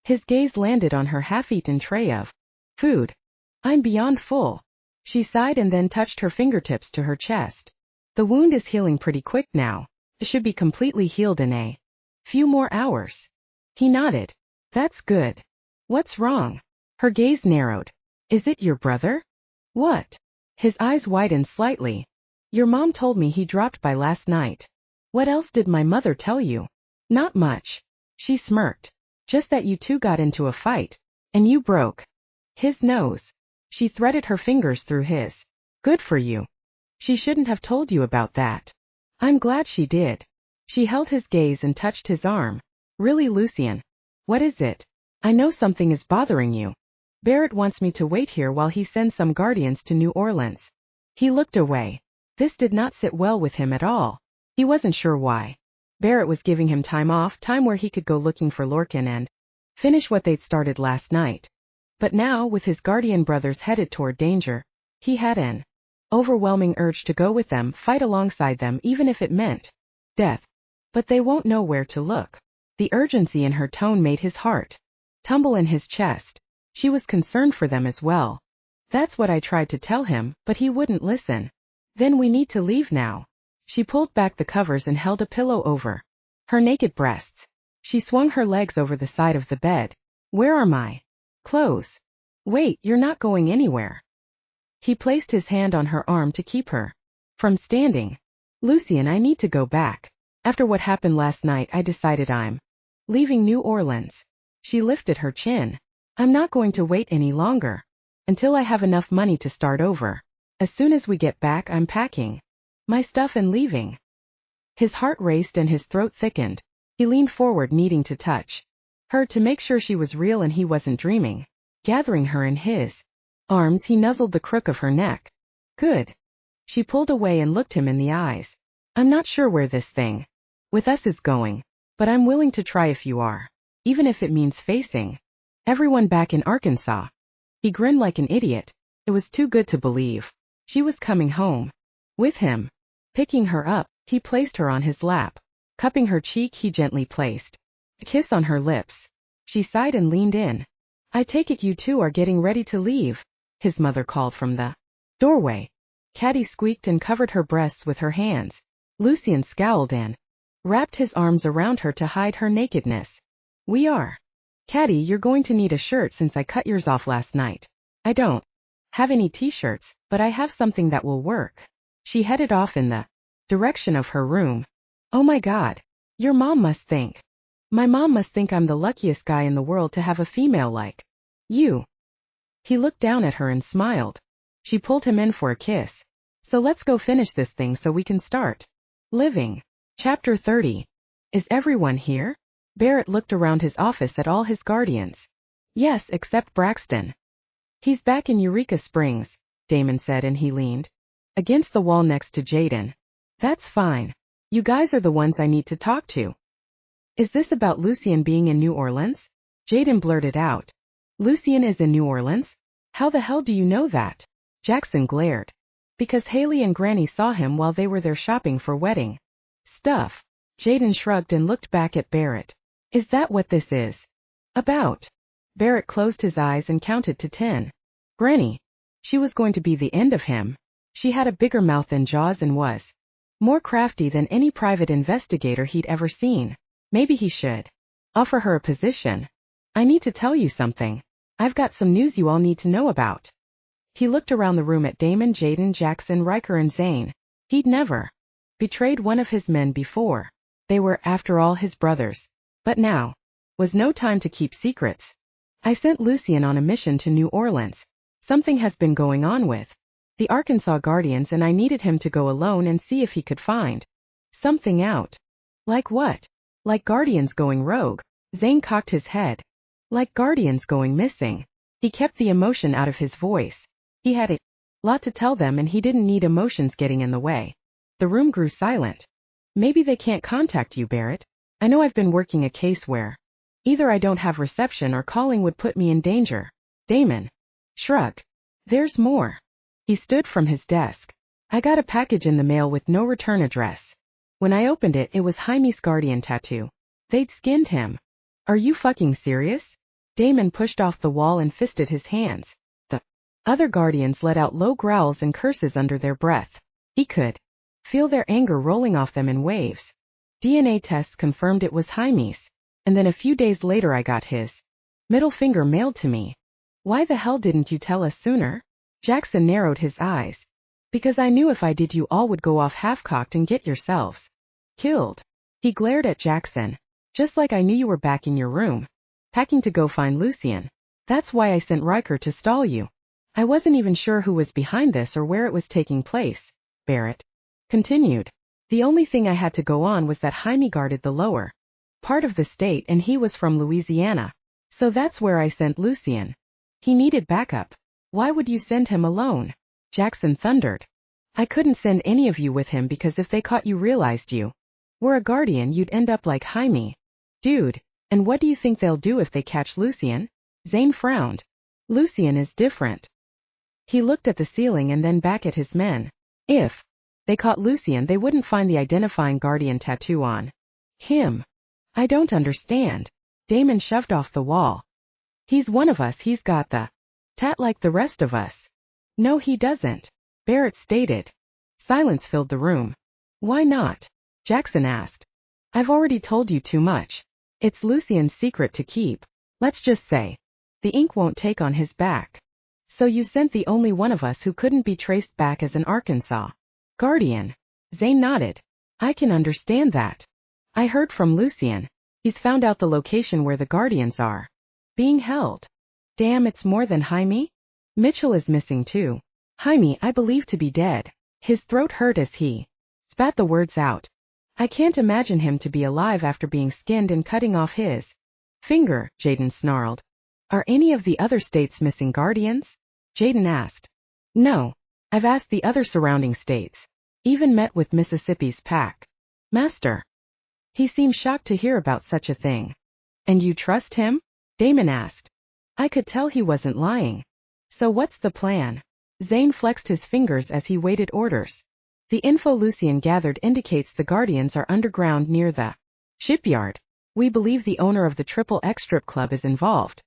His gaze landed on her half-eaten tray of food. I'm beyond full. She sighed and then touched her fingertips to her chest. The wound is healing pretty quick now. It should be completely healed in a few more hours. He nodded. That's good. What's wrong? Her gaze narrowed. Is it your brother? What? His eyes widened slightly. Your mom told me he dropped by last night. What else did my mother tell you? Not much. She smirked. Just that you two got into a fight. And you broke his nose. She threaded her fingers through his. Good for you. She shouldn't have told you about that. I'm glad she did. She held his gaze and touched his arm. Really, Lucien? What is it? I know something is bothering you. Barrett wants me to wait here while he sends some Guardians to New Orleans. He looked away. This did not sit well with him at all. He wasn't sure why. Barrett was giving him time off, time where he could go looking for Lorcan and finish what they'd started last night. But now, with his Guardian brothers headed toward danger, he had an overwhelming urge to go with them, fight alongside them, even if it meant death. But they won't know where to look. The urgency in her tone made his heart tumble in his chest. She was concerned for them as well. That's what I tried to tell him, but he wouldn't listen. Then we need to leave now. She pulled back the covers and held a pillow over her naked breasts. She swung her legs over the side of the bed. Where are my clothes? Wait, you're not going anywhere. He placed his hand on her arm to keep her from standing. Lucien, I need to go back. After what happened last night, I decided I'm leaving New Orleans. She lifted her chin. I'm not going to wait any longer. Until I have enough money to start over. As soon as we get back, I'm packing my stuff and leaving. His heart raced and his throat thickened. He leaned forward, needing to touch her to make sure she was real and he wasn't dreaming. Gathering her in his arms, he nuzzled the crook of her neck. Good. She pulled away and looked him in the eyes. I'm not sure where this thing with us is going, but I'm willing to try if you are. Even if it means facing everyone back in Arkansas. He grinned like an idiot. It was too good to believe. She was coming home with him. Picking her up, he placed her on his lap. Cupping her cheek, he gently placed a kiss on her lips. She sighed and leaned in. I take it you two are getting ready to leave, his mother called from the doorway. Catty squeaked and covered her breasts with her hands. Lucien scowled and wrapped his arms around her to hide her nakedness. We are. Catty, you're going to need a shirt since I cut yours off last night. I don't have any t-shirts, but I have something that will work. She headed off in the direction of her room. Oh my God. Your mom must think. My mom must think I'm the luckiest guy in the world to have a female like you. He looked down at her and smiled. She pulled him in for a kiss. So let's go finish this thing so we can start living. Chapter 30. Is everyone here? Barrett looked around his office at all his guardians. Yes, except Braxton. He's back in Eureka Springs, Damon said, and he leaned against the wall next to Jaden. That's fine. You guys are the ones I need to talk to. Is this about Lucien being in New Orleans? Jaden blurted out. Lucien is in New Orleans? How the hell do you know that? Jackson glared. Because Haley and Granny saw him while they were there shopping for wedding stuff. Jaden shrugged and looked back at Barrett. Is that what this is about? Barrett closed his eyes and counted to 10. Granny. She was going to be the end of him. She had a bigger mouth than jaws and was more crafty than any private investigator he'd ever seen. Maybe he should offer her a position. I need to tell you something. I've got some news you all need to know about. He looked around the room at Damon, Jaden, Jackson, Riker, and Zane. He'd never betrayed one of his men before. They were, after all, his brothers. But now was no time to keep secrets. I sent Lucien on a mission to New Orleans. Something has been going on with the Arkansas Guardians, and I needed him to go alone and see if he could find something out. Like what? Like Guardians going rogue. Zane cocked his head. Like Guardians going missing. He kept the emotion out of his voice. He had a lot to tell them, and he didn't need emotions getting in the way. The room grew silent. Maybe they can't contact you, Barrett. I know I've been working a case where either I don't have reception or calling would put me in danger. Damon shrugged. There's more. He stood from his desk. I got a package in the mail with no return address. When I opened it, it was Jaime's guardian tattoo. They'd skinned him. Are you fucking serious? Damon pushed off the wall and fisted his hands. The other guardians let out low growls and curses under their breath. He could feel their anger rolling off them in waves. DNA tests confirmed it was Jaime's. And then a few days later I got his middle finger mailed to me. Why the hell didn't you tell us sooner? Jackson narrowed his eyes. Because I knew if I did, you all would go off half-cocked and get yourselves killed. He glared at Jackson. Just like I knew you were back in your room, packing to go find Lucien. That's why I sent Riker to stall you. I wasn't even sure who was behind this or where it was taking place, Barrett continued. The only thing I had to go on was that Jaime guarded the lower part of the state, and he was from Louisiana. So that's where I sent Lucien. He needed backup. Why would you send him alone? Jackson thundered. I couldn't send any of you with him because if they caught you, realized you were a guardian, you'd end up like Jaime. Dude, and what do you think they'll do if they catch Lucien? Zane frowned. Lucien is different. He looked at the ceiling and then back at his men. If they caught Lucien, they wouldn't find the identifying guardian tattoo on him. I don't understand. Damon shoved off the wall. He's one of us. He's got the tat like the rest of us. No, he doesn't, Barrett stated. Silence filled the room. Why not? Jackson asked. I've already told you too much. It's Lucien's secret to keep. Let's just say the ink won't take on his back. So you sent the only one of us who couldn't be traced back as an Arkansas guardian. Zane nodded. I can understand that. I heard from Lucien. He's found out the location where the guardians are being held. Damn, it's more than Jaime? Mitchell is missing too. Jaime, I believe to be dead. His throat hurt as he spat the words out. I can't imagine him to be alive after being skinned and cutting off his finger, Jaden snarled. Are any of the other states missing guardians? Jaden asked. No. I've asked the other surrounding states. Even met with Mississippi's pack master. He seemed shocked to hear about such a thing. And you trust him? Damon asked. I could tell he wasn't lying. So what's the plan? Zane flexed his fingers as he waited orders. The info Lucien gathered indicates the Guardians are underground near the shipyard. We believe the owner of the Triple X strip club is involved.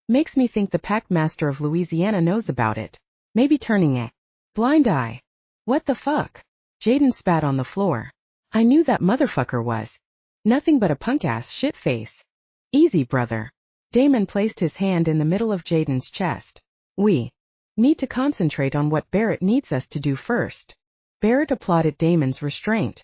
Makes me think the Pact Master of Louisiana knows about it. Maybe turning a blind eye. What the fuck? Jaden spat on the floor. I knew that motherfucker was nothing but a punk-ass shitface. Easy, brother. Damon placed his hand in the middle of Jaden's chest. We need to concentrate on what Barrett needs us to do first. Barrett applauded Damon's restraint.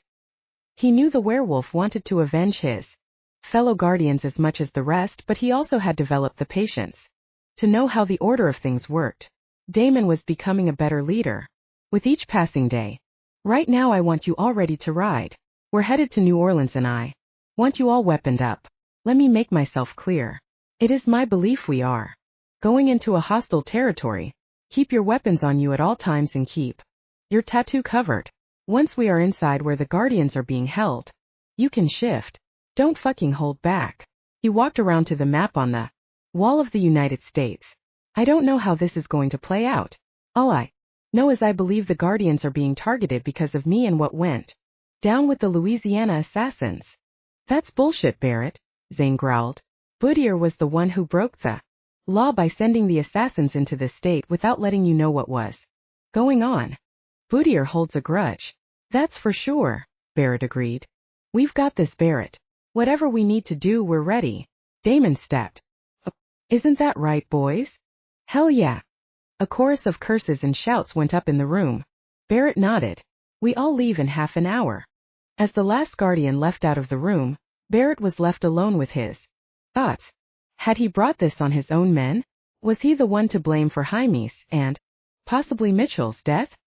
He knew the werewolf wanted to avenge his fellow guardians as much as the rest, but he also had developed the patience to know how the order of things worked. Damon was becoming a better leader with each passing day. Right now I want you all ready to ride. We're headed to New Orleans and I want you all weaponed up. Let me make myself clear. It is my belief we are going into a hostile territory. Keep your weapons on you at all times and keep your tattoo covered. Once we are inside where the Guardians are being held, you can shift. Don't fucking hold back. He walked around to the map on the wall of the United States. I don't know how this is going to play out. All I know is I believe the Guardians are being targeted because of me and what went down with the Louisiana assassins. That's bullshit, Barrett, Zane growled. Boudier was the one who broke the law by sending the assassins into the state without letting you know what was going on. Boudier holds a grudge. That's for sure, Barrett agreed. We've got this, Barrett. Whatever we need to do, we're ready. Damon stepped. Isn't that right, boys? Hell yeah. A chorus of curses and shouts went up in the room. Barrett nodded. We all leave in half an hour. As the last Guardian left out of the room, Barrett was left alone with his thoughts. Had he brought this on his own men? Was he the one to blame for Jaime's and possibly Mitchell's death?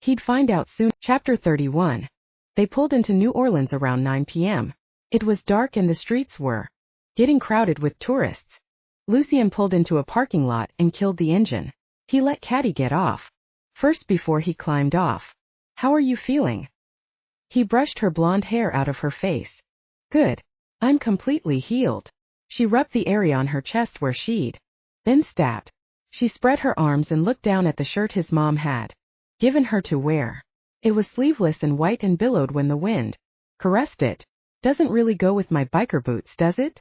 He'd find out soon. Chapter 31. They pulled into New Orleans around 9 p.m. It was dark and the streets were getting crowded with tourists. Lucien pulled into a parking lot and killed the engine. He let Catty get off first before he climbed off. How are you feeling? He brushed her blonde hair out of her face. Good. I'm completely healed. She rubbed the area on her chest where she'd been stabbed. She spread her arms and looked down at the shirt his mom had given her to wear. It was sleeveless and white and billowed when the wind caressed it. Doesn't really go with my biker boots, does it?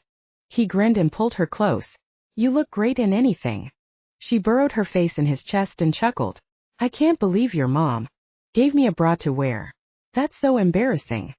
He grinned and pulled her close. You look great in anything. She burrowed her face in his chest and chuckled. I can't believe your mom gave me a bra to wear. That's so embarrassing.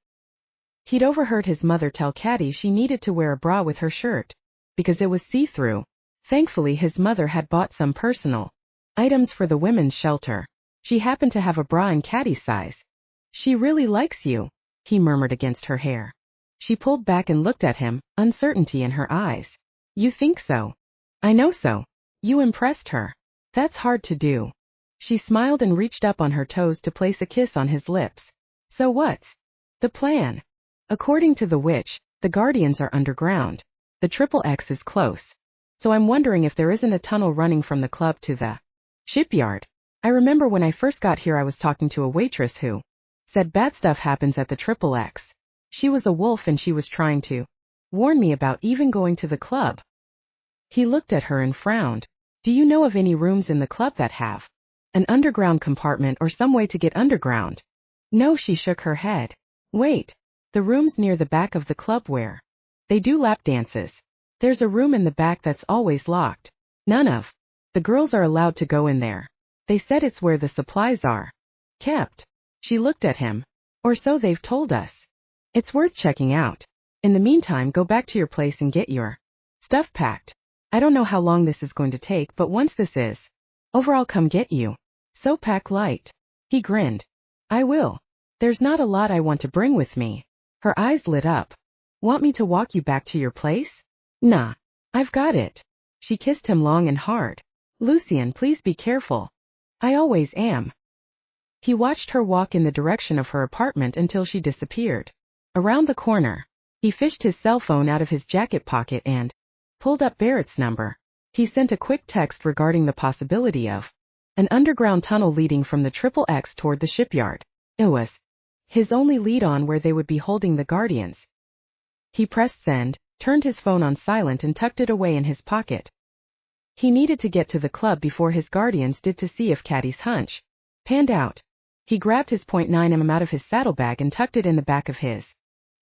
He'd overheard his mother tell Catty she needed to wear a bra with her shirt because it was see-through. Thankfully his mother had bought some personal items for the women's shelter. She happened to have a bra in Catty's size. She really likes you, he murmured against her hair. She pulled back and looked at him, uncertainty in her eyes. You think so? I know so. You impressed her. That's hard to do. She smiled and reached up on her toes to place a kiss on his lips. So what's the plan? According to the witch, the Guardians are underground. The Triple X is close. So I'm wondering if there isn't a tunnel running from the club to the shipyard. I remember when I first got here I was talking to a waitress who said bad stuff happens at the Triple X. She was a wolf and she was trying to warn me about even going to the club. He looked at her and frowned. Do you know of any rooms in the club that have an underground compartment or some way to get underground? No, she shook her head. Wait. The rooms near the back of the club where they do lap dances. There's a room in the back that's always locked. None of the girls are allowed to go in there. They said it's where the supplies are kept. She looked at him. Or so they've told us. It's worth checking out. In the meantime, go back to your place and get your stuff packed. I don't know how long this is going to take, but once this is over, I'll come get you. So pack light. He grinned. I will. There's not a lot I want to bring with me. Her eyes lit up. Want me to walk you back to your place? Nah. I've got it. She kissed him long and hard. Lucien, please be careful. I always am. He watched her walk in the direction of her apartment until she disappeared. Around the corner, he fished his cell phone out of his jacket pocket and pulled up Barrett's number. He sent a quick text regarding the possibility of an underground tunnel leading from the Triple X toward the shipyard. It was his only lead on where they would be holding the Guardians. He pressed send, turned his phone on silent and tucked it away in his pocket. He needed to get to the club before his Guardians did to see if Catty's hunch panned out. He grabbed his .9mm out of his saddlebag and tucked it in the back of his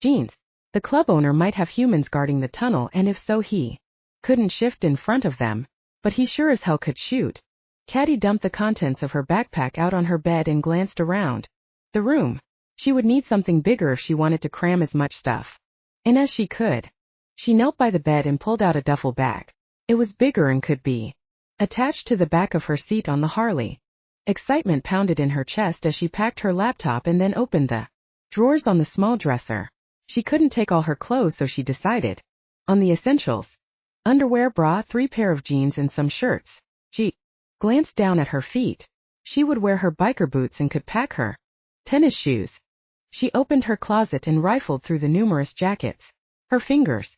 jeans. The club owner might have humans guarding the tunnel, and if so, he couldn't shift in front of them, but he sure as hell could shoot. Catty dumped the contents of her backpack out on her bed and glanced around the room. She would need something bigger if she wanted to cram as much stuff in as she could. She knelt by the bed and pulled out a duffel bag. It was bigger and could be attached to the back of her seat on the Harley. Excitement pounded in her chest as she packed her laptop and then opened the drawers on the small dresser. She couldn't take all her clothes, so she decided on the essentials: underwear, bra, 3 pair of jeans, and some shirts. She glanced down at her feet. She would wear her biker boots and could pack her tennis shoes. She opened her closet and rifled through the numerous jackets. Her fingers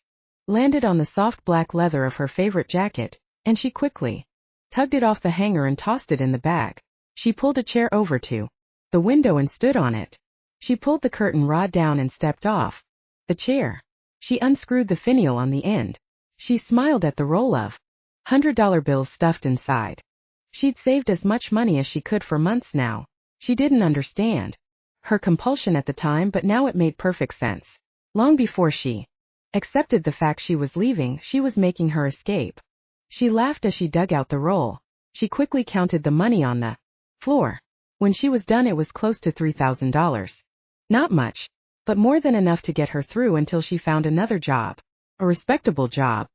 landed on the soft black leather of her favorite jacket, and she quickly tugged it off the hanger and tossed it in the bag. She pulled a chair over to the window and stood on it. She pulled the curtain rod down and stepped off the chair. She unscrewed the finial on the end. She smiled at the roll of $100 bills stuffed inside. She'd saved as much money as she could for months now. She didn't understand her compulsion at the time, but now it made perfect sense. Long before she accepted the fact she was leaving, she was making her escape. She laughed as she dug out the roll. She quickly counted the money on the floor. When she was done, it was close to $3,000. Not much, but more than enough to get her through until she found another job. A respectable job.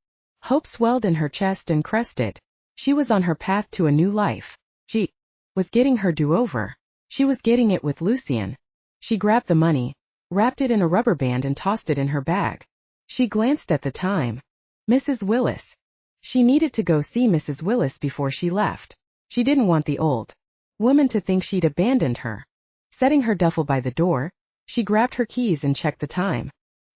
Hope swelled in her chest and crested. She was on her path to a new life. She was getting her do-over. She was getting it with Lucien. She grabbed the money, wrapped it in a rubber band, and tossed it in her bag. She glanced at the time. Mrs. Willis. She needed to go see Mrs. Willis before she left. She didn't want the old woman to think she'd abandoned her. Setting her duffel by the door, she grabbed her keys and checked the time.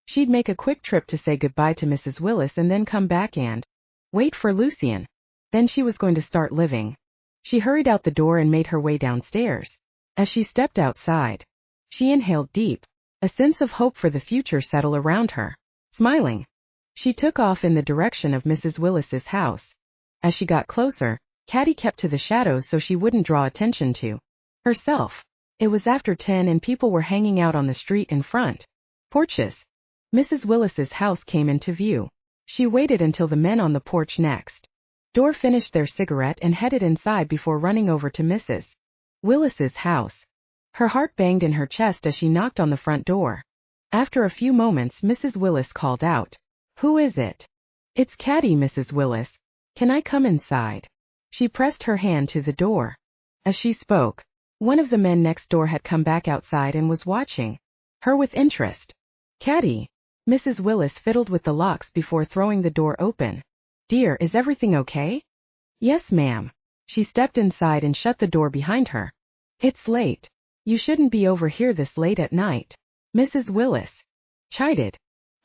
She'd make a quick trip to say goodbye to Mrs. Willis and then come back and wait for Lucien. Then she was going to start living. She hurried out the door and made her way downstairs. As she stepped outside, she inhaled deep. A sense of hope for the future settled around her. Smiling, she took off in the direction of Mrs. Willis's house. As she got closer, Catty kept to the shadows so she wouldn't draw attention to herself. It was after 10 and people were hanging out on the street in front porches. Mrs. Willis's house came into view. She waited until the men on the porch next door finished their cigarette and headed inside before running over to Mrs. Willis's house. Her heart banged in her chest as she knocked on the front door. After a few moments, Mrs. Willis called out, "Who is it?" "It's Catty, Mrs. Willis. Can I come inside?" She pressed her hand to the door. As she spoke, one of the men next door had come back outside and was watching her with interest. "Catty." Mrs. Willis fiddled with the locks before throwing the door open. "Dear, is everything okay?" "Yes, ma'am." She stepped inside and shut the door behind her. "It's late. You shouldn't be over here this late at night," Mrs. Willis chided.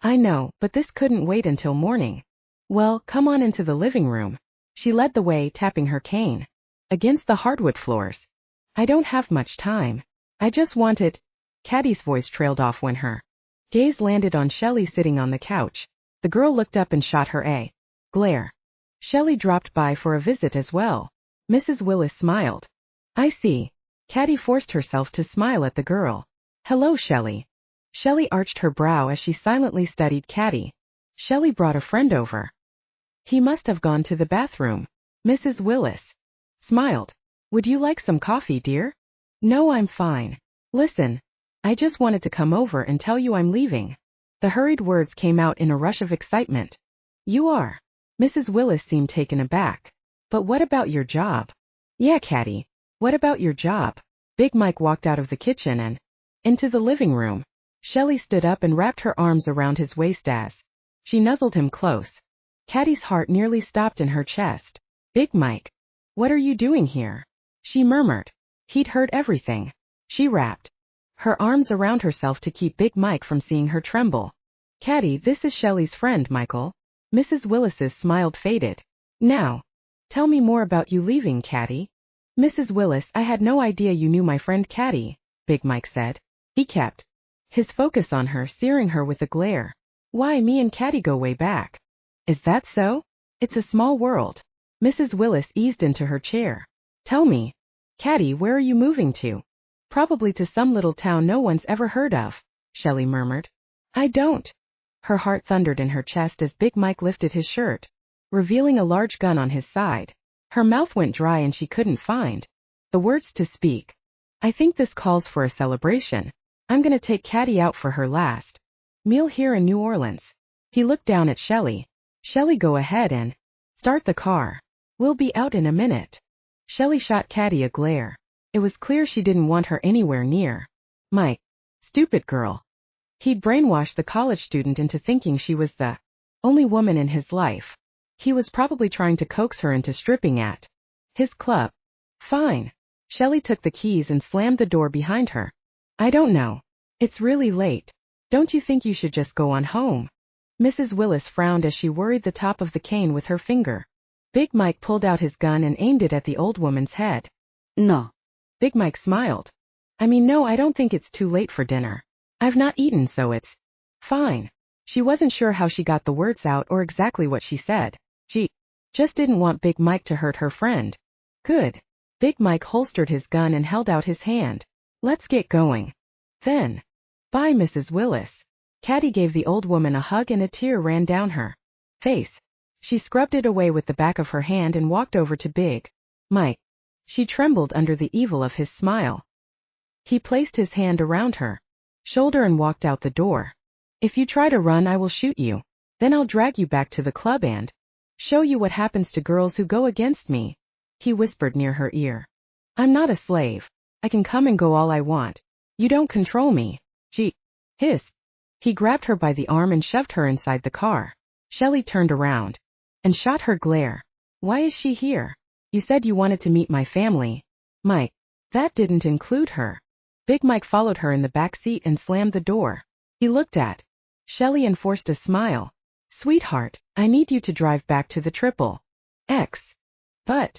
"I know, but this couldn't wait until morning." "Well, come on into the living room." She led the way, tapping her cane against the hardwood floors. "I don't have much time. I just wanted—" Catty's voice trailed off when her gaze landed on Shelley sitting on the couch. The girl looked up and shot her a glare. Shelley dropped by for a visit as well. Mrs. Willis smiled. "I see." Catty forced herself to smile at the girl. "Hello, Shelley." Shelley arched her brow as she silently studied Catty. Shelley brought a friend over. "He must have gone to the bathroom." Mrs. Willis smiled. "Would you like some coffee, dear?" "No, I'm fine. Listen, I just wanted to come over and tell you I'm leaving." The hurried words came out in a rush of excitement. "You are?" Mrs. Willis seemed taken aback. "But what about your job?" "Yeah, Catty. What about your job?" Big Mike walked out of the kitchen and into the living room. Shelley stood up and wrapped her arms around his waist as she nuzzled him close. Catty's heart nearly stopped in her chest. "Big Mike, what are you doing here?" she murmured. He'd heard everything. She wrapped her arms around herself to keep Big Mike from seeing her tremble. "Catty, this is Shelley's friend, Michael." Mrs. Willis's smile faded. "Now, tell me more about you leaving, Catty." "Mrs. Willis, I had no idea you knew my friend Catty," Big Mike said. He kept his focus on her, searing her with a glare. "Why, me and Catty go way back." "Is that so? It's a small world." Mrs. Willis eased into her chair. "Tell me, Catty, where are you moving to?" Probably to some little town no one's ever heard of, Shelley murmured. I don't. Her heart thundered in her chest as Big Mike lifted his shirt, revealing a large gun on his side. Her mouth went dry and she couldn't find the words to speak. I think this calls for a celebration. I'm gonna take Catty out for her last meal here in New Orleans. He looked down at Shelley. Shelley, go ahead and start the car. We'll be out in a minute. Shelley shot Catty a glare. It was clear she didn't want her anywhere near Mike. Stupid girl. He'd brainwashed the college student into thinking she was the only woman in his life. He was probably trying to coax her into stripping at his club. Fine. Shelley took the keys and slammed the door behind her. I don't know. It's really late. Don't you think you should just go on home? Mrs. Willis frowned as she worried the top of the cane with her finger. Big Mike pulled out his gun and aimed it at the old woman's head. No. Big Mike smiled. I mean, no, I don't think it's too late for dinner. I've not eaten, so it's fine. She wasn't sure how she got the words out or exactly what she said. She just didn't want Big Mike to hurt her friend. Good. Big Mike holstered his gun and held out his hand. Let's get going. Then. Bye, Mrs. Willis. Catty gave the old woman a hug and a tear ran down her face. She scrubbed it away with the back of her hand and walked over to Big Mike. She trembled under the evil of his smile. He placed his hand around her shoulder and walked out the door. If you try to run, I will shoot you. Then I'll drag you back to the club and show you what happens to girls who go against me. He whispered near her ear. I'm not a slave. I can come and go all I want. You don't control me. She hissed. He grabbed her by the arm and shoved her inside the car. Shelley turned around and shot her glare. Why is she here? You said you wanted to meet my family. Mike. That didn't include her. Big Mike followed her in the back seat and slammed the door. He looked at Shelley and forced a smile. Sweetheart, I need you to drive back to the Triple X. But,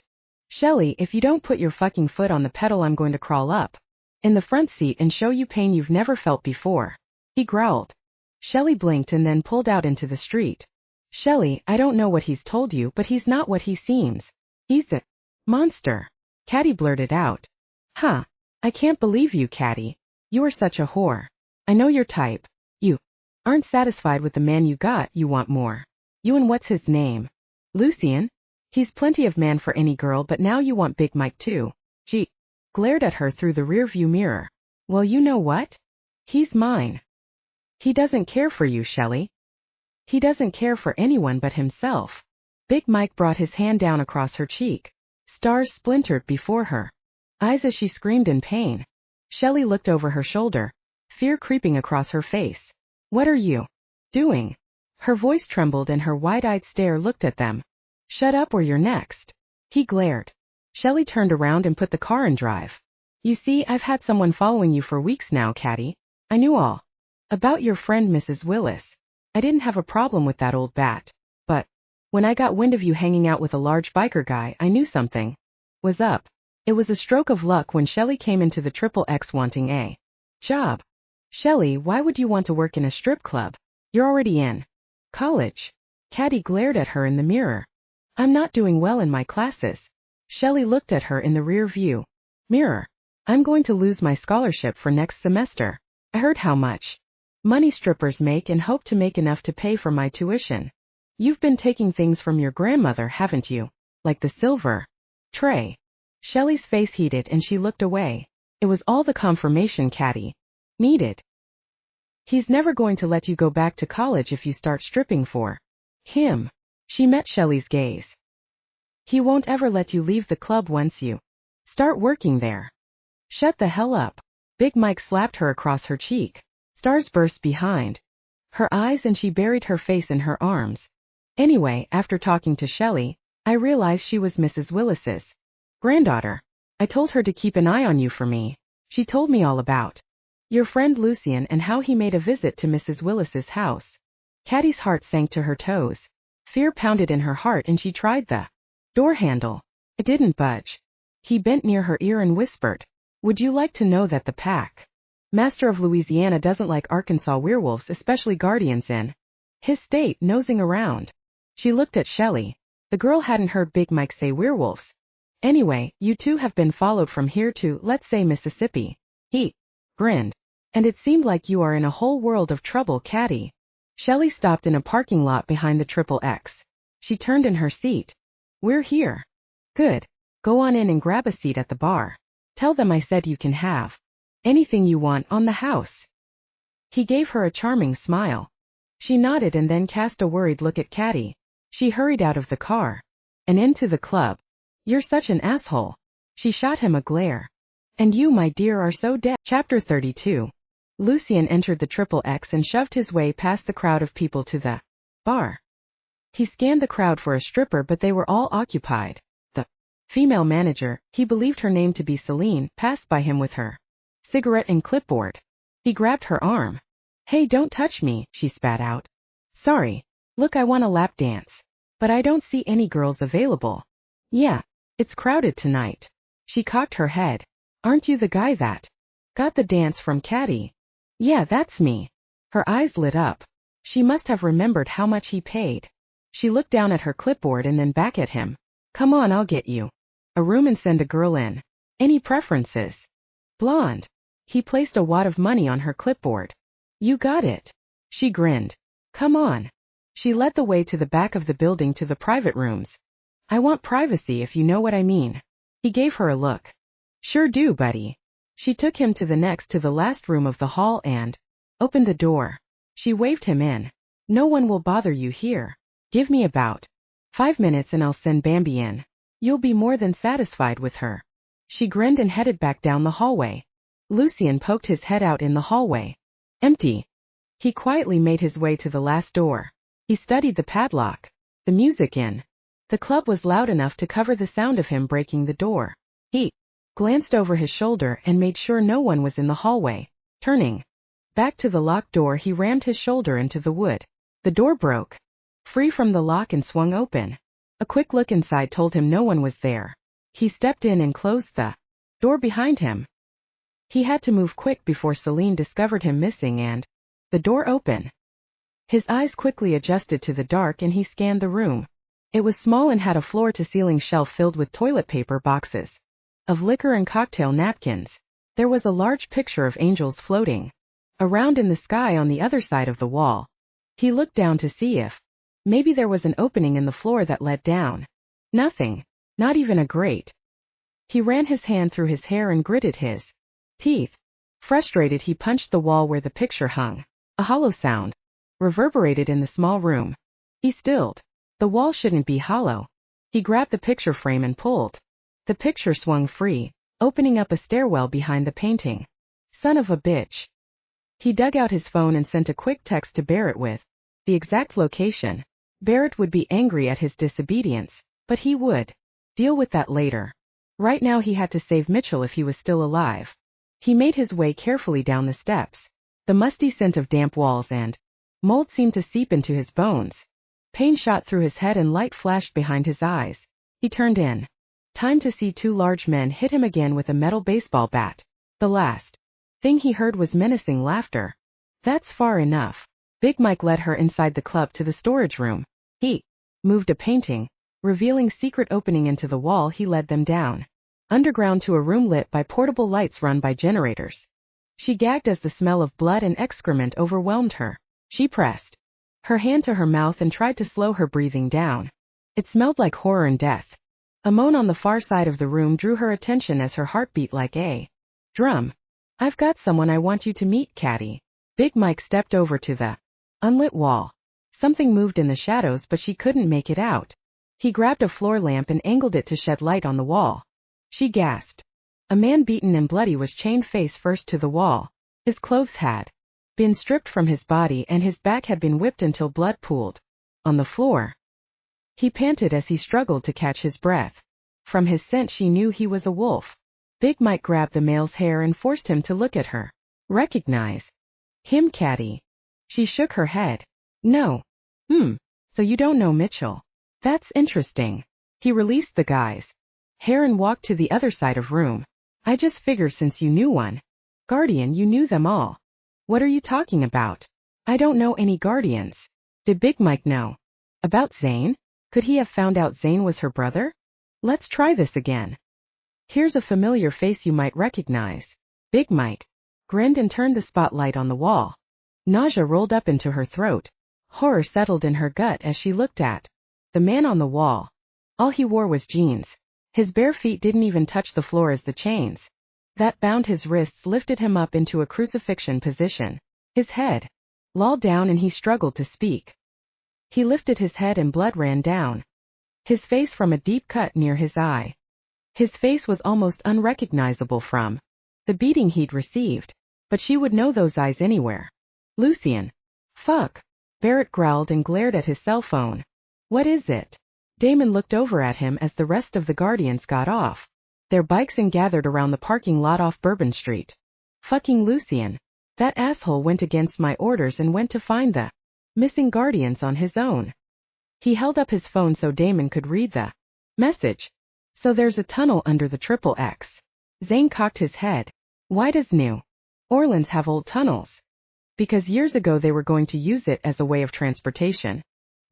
Shelley, if you don't put your fucking foot on the pedal, I'm going to crawl up in the front seat and show you pain you've never felt before. He growled. Shelley blinked and then pulled out into the street. Shelley, I don't know what he's told you, but he's not what he seems. He's a monster. Catty blurted out. Huh. I can't believe you, Catty. You are such a whore. I know your type. You aren't satisfied with the man you got, you want more. You and what's his name? Lucien? He's plenty of man for any girl, but now you want Big Mike too. She glared at her through the rearview mirror. Well, you know what? He's mine. He doesn't care for you, Shelley. He doesn't care for anyone but himself. Big Mike brought his hand down across her cheek. Stars splintered before her eyes as she screamed in pain. Shelley looked over her shoulder, fear creeping across her face. What are you doing? Her voice trembled and her wide-eyed stare looked at them. Shut up or you're next. He glared. Shelley turned around and put the car in drive. You see, I've had someone following you for weeks now, Catty. I knew all about your friend Mrs. Willis. I didn't have a problem with that old bat. But when I got wind of you hanging out with a large biker guy, I knew something was up. It was a stroke of luck when Shelley came into the Triple X wanting a job. Shelley, why would you want to work in a strip club? You're already in college. Catty glared at her in the mirror. I'm not doing well in my classes. Shelley looked at her in the rear view mirror. I'm going to lose my scholarship for next semester. I heard how much money strippers make and hope to make enough to pay for my tuition. You've been taking things from your grandmother, haven't you? Like the silver tray. Shelley's face heated and she looked away. It was all the confirmation Catty needed. He's never going to let you go back to college if you start stripping for him. She met Shelley's gaze. He won't ever let you leave the club once you start working there. Shut the hell up. Big Mike slapped her across her cheek. Stars burst behind her eyes and she buried her face in her arms. Anyway, after talking to Shelley, I realized she was Mrs. Willis's granddaughter. I told her to keep an eye on you for me. She told me all about your friend Lucien and how he made a visit to Mrs. Willis's house. Catty's heart sank to her toes. Fear pounded in her heart and she tried the door handle. It didn't budge. He bent near her ear and whispered, would you like to know that the pack master of Louisiana doesn't like Arkansas werewolves, especially guardians in his state, nosing around? She looked at Shelley. The girl hadn't heard Big Mike say werewolves. Anyway, you two have been followed from here to, let's say, Mississippi. He grinned. And it seemed like you are in a whole world of trouble, Catty. Shelley stopped in a parking lot behind the Triple X. She turned in her seat. We're here. Good. Go on in and grab a seat at the bar. Tell them I said you can have anything you want on the house. He gave her a charming smile. She nodded and then cast a worried look at Catty. She hurried out of the car and into the club. You're such an asshole. She shot him a glare. And you, my dear, are so dead. Chapter 32. Lucien entered the Triple X and shoved his way past the crowd of people to the bar. He scanned the crowd for a stripper, but they were all occupied. The female manager, he believed her name to be Celine, passed by him with her cigarette and clipboard. He grabbed her arm. Hey, don't touch me, she spat out. Sorry. Look, I want a lap dance. But I don't see any girls available. Yeah, it's crowded tonight. She cocked her head. Aren't you the guy that got the dance from Catty? Yeah, that's me. Her eyes lit up. She must have remembered how much he paid. She looked down at her clipboard and then back at him. Come on, I'll get you a room and send a girl in. Any preferences? Blonde. He placed a wad of money on her clipboard. You got it. She grinned. Come on. She led the way to the back of the building to the private rooms. I want privacy, if you know what I mean. He gave her a look. Sure do, buddy. She took him to the last room of the hall and opened the door. She waved him in. No one will bother you here. Give me about 5 minutes and I'll send Bambi in. You'll be more than satisfied with her. She grinned and headed back down the hallway. Lucien poked his head out in the hallway. Empty. He quietly made his way to the last door. He studied the padlock. The music in the club was loud enough to cover the sound of him breaking the door. He glanced over his shoulder and made sure no one was in the hallway. Turning back to the locked door, he rammed his shoulder into the wood. The door broke free from the lock and swung open. A quick look inside told him no one was there. He stepped in and closed the door behind him. He had to move quick before Celine discovered him missing and the door open. His eyes quickly adjusted to the dark and he scanned the room. It was small and had a floor-to-ceiling shelf filled with toilet paper boxes of liquor and cocktail napkins. There was a large picture of angels floating around in the sky on the other side of the wall. He looked down to see if maybe there was an opening in the floor that led down. Nothing. Not even a grate. He ran his hand through his hair and gritted his teeth. Frustrated, he punched the wall where the picture hung. A hollow sound reverberated in the small room. He stilled. The wall shouldn't be hollow. He grabbed the picture frame and pulled. The picture swung free, opening up a stairwell behind the painting. Son of a bitch. He dug out his phone and sent a quick text to Barrett with the exact location. Barrett would be angry at his disobedience, but he would deal with that later. Right now he had to save Mitchell if he was still alive. He made his way carefully down the steps. The musty scent of damp walls and mold seemed to seep into his bones. Pain shot through his head and light flashed behind his eyes. He turned in time to see 2 large men hit him again with a metal baseball bat. The last thing he heard was menacing laughter. That's far enough. Big Mike led her inside the club to the storage room. He moved a painting, revealing secret opening into the wall. He led them down underground to a room lit by portable lights run by generators. She gagged as the smell of blood and excrement overwhelmed her. She pressed her hand to her mouth and tried to slow her breathing down. It smelled like horror and death. A moan on the far side of the room drew her attention as her heart beat like a drum. I've got someone I want you to meet, Catty. Big Mike stepped over to the unlit wall. Something moved in the shadows, but she couldn't make it out. He grabbed a floor lamp and angled it to shed light on the wall. She gasped. A man beaten and bloody was chained face first to the wall. His clothes had been stripped from his body and his back had been whipped until blood pooled on the floor. He panted as he struggled to catch his breath. From his scent she knew he was a wolf. Big Mike grabbed the male's hair and forced him to look at her. Recognize him, Catty? She shook her head. No. So you don't know Mitchell. That's interesting. He released the guys hair and walked to the other side of room. I just figured since you knew one guardian, you knew them all. What are you talking about? I don't know any guardians. Did Big Mike know about Zane? Could he have found out Zane was her brother? Let's try this again. Here's a familiar face you might recognize. Big Mike grinned and turned the spotlight on the wall. Nausea rolled up into her throat. Horror settled in her gut as she looked at the man on the wall. All he wore was jeans. His bare feet didn't even touch the floor as the chains that bound his wrists lifted him up into a crucifixion position. His head lolled down and he struggled to speak. He lifted his head and blood ran down his face from a deep cut near his eye. His face was almost unrecognizable from the beating he'd received, but she would know those eyes anywhere. Lucien. Fuck. Barrett growled and glared at his cell phone. What is it? Damon looked over at him as the rest of the Guardians got off their bikes and gathered around the parking lot off Bourbon Street. Fucking Lucien. That asshole went against my orders and went to find the missing Guardians on his own. He held up his phone so Damon could read the message. So there's a tunnel under the Triple X. Zane cocked his head. Why does New Orleans have old tunnels? Because years ago they were going to use it as a way of transportation.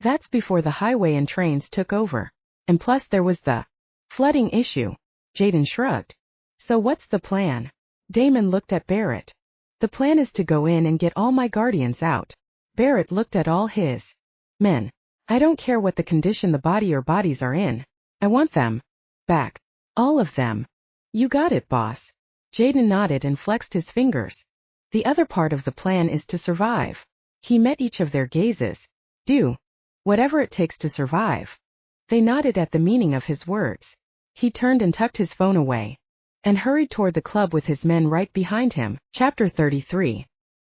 That's before the highway and trains took over. And plus there was the flooding issue. Jaden shrugged. So what's the plan? Damon looked at Barrett. The plan is to go in and get all my Guardians out. Barrett looked at all his men. I don't care what the condition the body or bodies are in. I want them back. All of them. You got it, boss. Jaden nodded and flexed his fingers. The other part of the plan is to survive. He met each of their gazes. Do whatever it takes to survive. They nodded at the meaning of his words. He turned and tucked his phone away and hurried toward the club with his men right behind him. Chapter 33.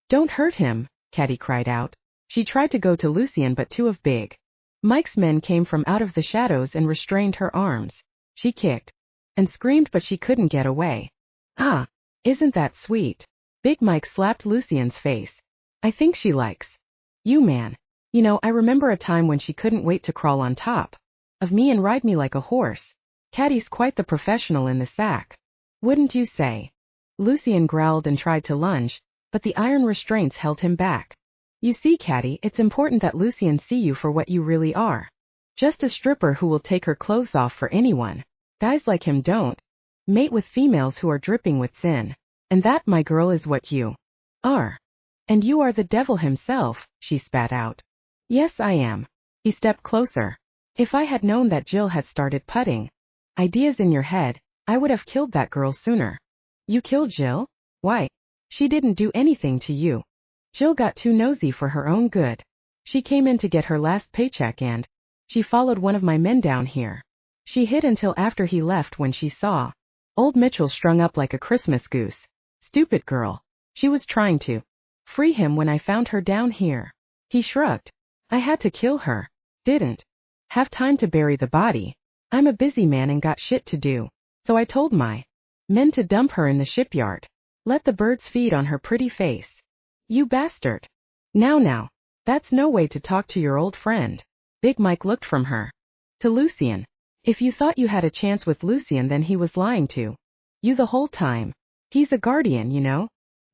Don't hurt him, Catty cried out. She tried to go to Lucien but two of Big Mike's men came from out of the shadows and restrained her arms. She kicked and screamed but she couldn't get away. Ah, isn't that sweet? Big Mike slapped Lucien's face. I think she likes you, man. You know, I remember a time when she couldn't wait to crawl on top of me and ride me like a horse. Catty's quite the professional in the sack. Wouldn't you say? Lucien growled and tried to lunge, but the iron restraints held him back. You see, Catty, it's important that Lucien see you for what you really are. Just a stripper who will take her clothes off for anyone. Guys like him don't mate with females who are dripping with sin. And that, my girl, is what you are. And you are the devil himself, she spat out. Yes, I am. He stepped closer. If I had known that Jill had started putting ideas in your head, I would have killed that girl sooner. You killed Jill? Why? She didn't do anything to you. Jill got too nosy for her own good. She came in to get her last paycheck and she followed one of my men down here. She hid until after he left when she saw old Mitchell strung up like a Christmas goose. Stupid girl. She was trying to free him when I found her down here. He shrugged. I had to kill her. Didn't have time to bury the body. I'm a busy man and got shit to do. So I told my men to dump her in the shipyard. Let the birds feed on her pretty face. You bastard. Now, that's no way to talk to your old friend. Big Mike looked from her to Lucien. If you thought you had a chance with Lucien, then he was lying to you the whole time. He's a Guardian, you know?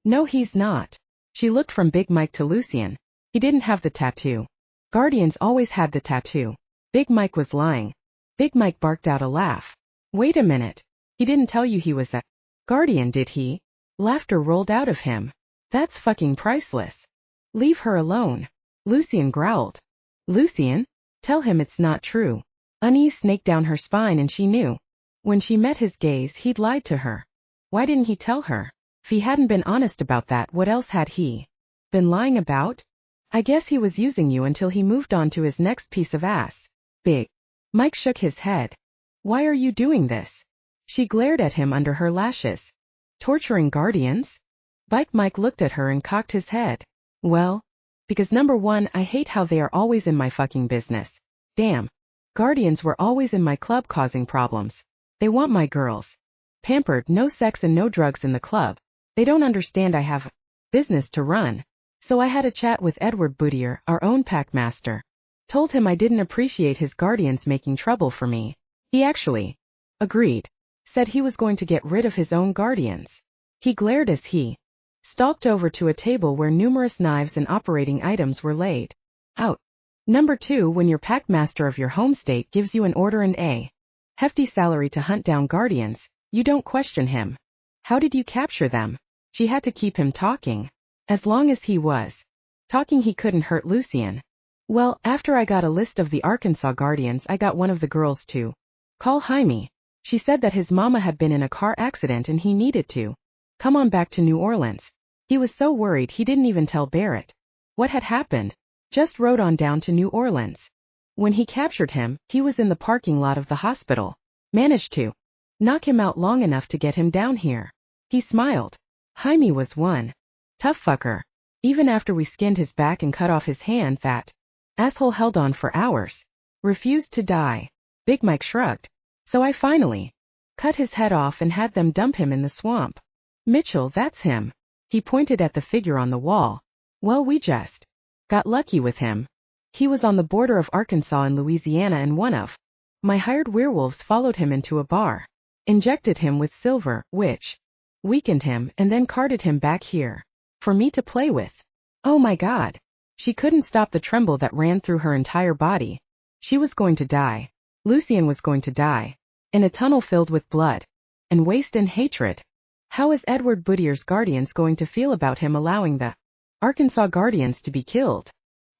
No, he's not. She looked from Big Mike to Lucien. He didn't have the tattoo. Guardians always had the tattoo. Big Mike was lying. Big Mike barked out a laugh. Wait a minute. He didn't tell you he was a Guardian, did he? Laughter rolled out of him. That's fucking priceless. Leave her alone. Lucien growled. Lucien? Tell him it's not true. Unease snaked down her spine and she knew. When she met his gaze, he'd lied to her. Why didn't he tell her? If he hadn't been honest about that, what else had he been lying about? I guess he was using you until he moved on to his next piece of ass. Big Mike shook his head. Why are you doing this? She glared at him under her lashes. Torturing Guardians? Big Mike looked at her and cocked his head. Well, because number one, I hate how they are always in my fucking business. Damn. Guardians were always in my club causing problems. They want my girls pampered, no sex and no drugs in the club. They don't understand I have business to run. So I had a chat with Edward Boutier, our own packmaster. Told him I didn't appreciate his Guardians making trouble for me. He actually agreed. Said he was going to get rid of his own Guardians. He glared as he stalked over to a table where numerous knives and operating items were laid out. Number 2, when your packmaster of your home state gives you an order and a hefty salary to hunt down Guardians, you don't question him. How did you capture them? She had to keep him talking. As long as he was talking, he couldn't hurt Lucien. Well, after I got a list of the Arkansas Guardians, I got one of the girls to call Jaime. She said that his mama had been in a car accident and he needed to come on back to New Orleans. He was so worried he didn't even tell Barrett what had happened. Just rode on down to New Orleans. When he captured him, he was in the parking lot of the hospital. Managed to knock him out long enough to get him down here. He smiled. Jaime was one tough fucker. Even after we skinned his back and cut off his hand, that asshole held on for hours. Refused to die. Big Mike shrugged. So I finally cut his head off and had them dump him in the swamp. Mitchell, that's him. He pointed at the figure on the wall. Well, we just got lucky with him. He was on the border of Arkansas and Louisiana, and one of my hired werewolves followed him into a bar, injected him with silver, which weakened him, and then carted him back here for me to play with. Oh my God. She couldn't stop the tremble that ran through her entire body. She was going to die. Lucien was going to die. In a tunnel filled with blood and waste and hatred. How is Edward Boudier's Guardians going to feel about him allowing the Arkansas Guardians to be killed?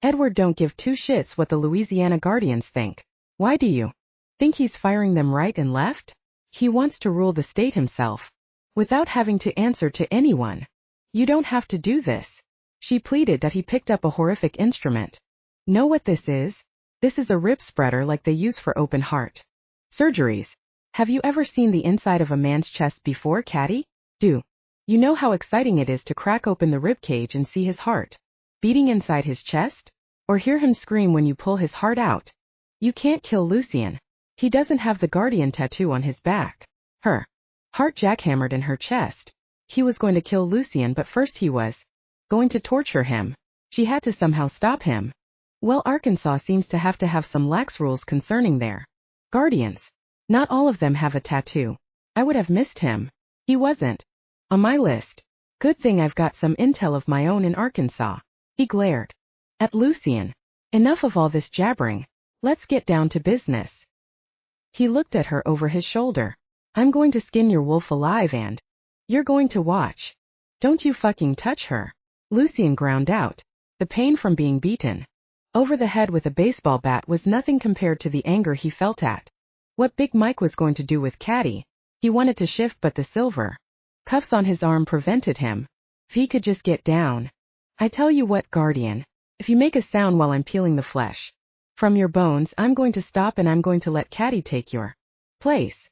Edward don't give two shits what the Louisiana Guardians think. Why do you think he's firing them right and left? He wants to rule the state himself, without having to answer to anyone. You don't have to do this. She pleaded that he picked up a horrific instrument. Know what this is? This is a rib spreader like they use for open heart surgeries. Have you ever seen the inside of a man's chest before, Catty? Do you know how exciting it is to crack open the rib cage and see his heart beating inside his chest? Or hear him scream when you pull his heart out? You can't kill Lucien. He doesn't have the Guardian tattoo on his back. Her heart jackhammered in her chest. He was going to kill Lucien, but first he was going to torture him. She had to somehow stop him. Well, Arkansas seems to have some lax rules concerning their Guardians. Not all of them have a tattoo. I would have missed him. He wasn't on my list. Good thing I've got some intel of my own in Arkansas. He glared at Lucien. Enough of all this jabbering. Let's get down to business. He looked at her over his shoulder. I'm going to skin your wolf alive and you're going to watch. Don't you fucking touch her. Lucien ground out. The pain from being beaten over the head with a baseball bat was nothing compared to the anger he felt at what Big Mike was going to do with Catty. He wanted to shift, but the silver cuffs on his arm prevented him. If he could just get down. I tell you what, Guardian, if you make a sound while I'm peeling the flesh from your bones, I'm going to stop and I'm going to let Catty take your place.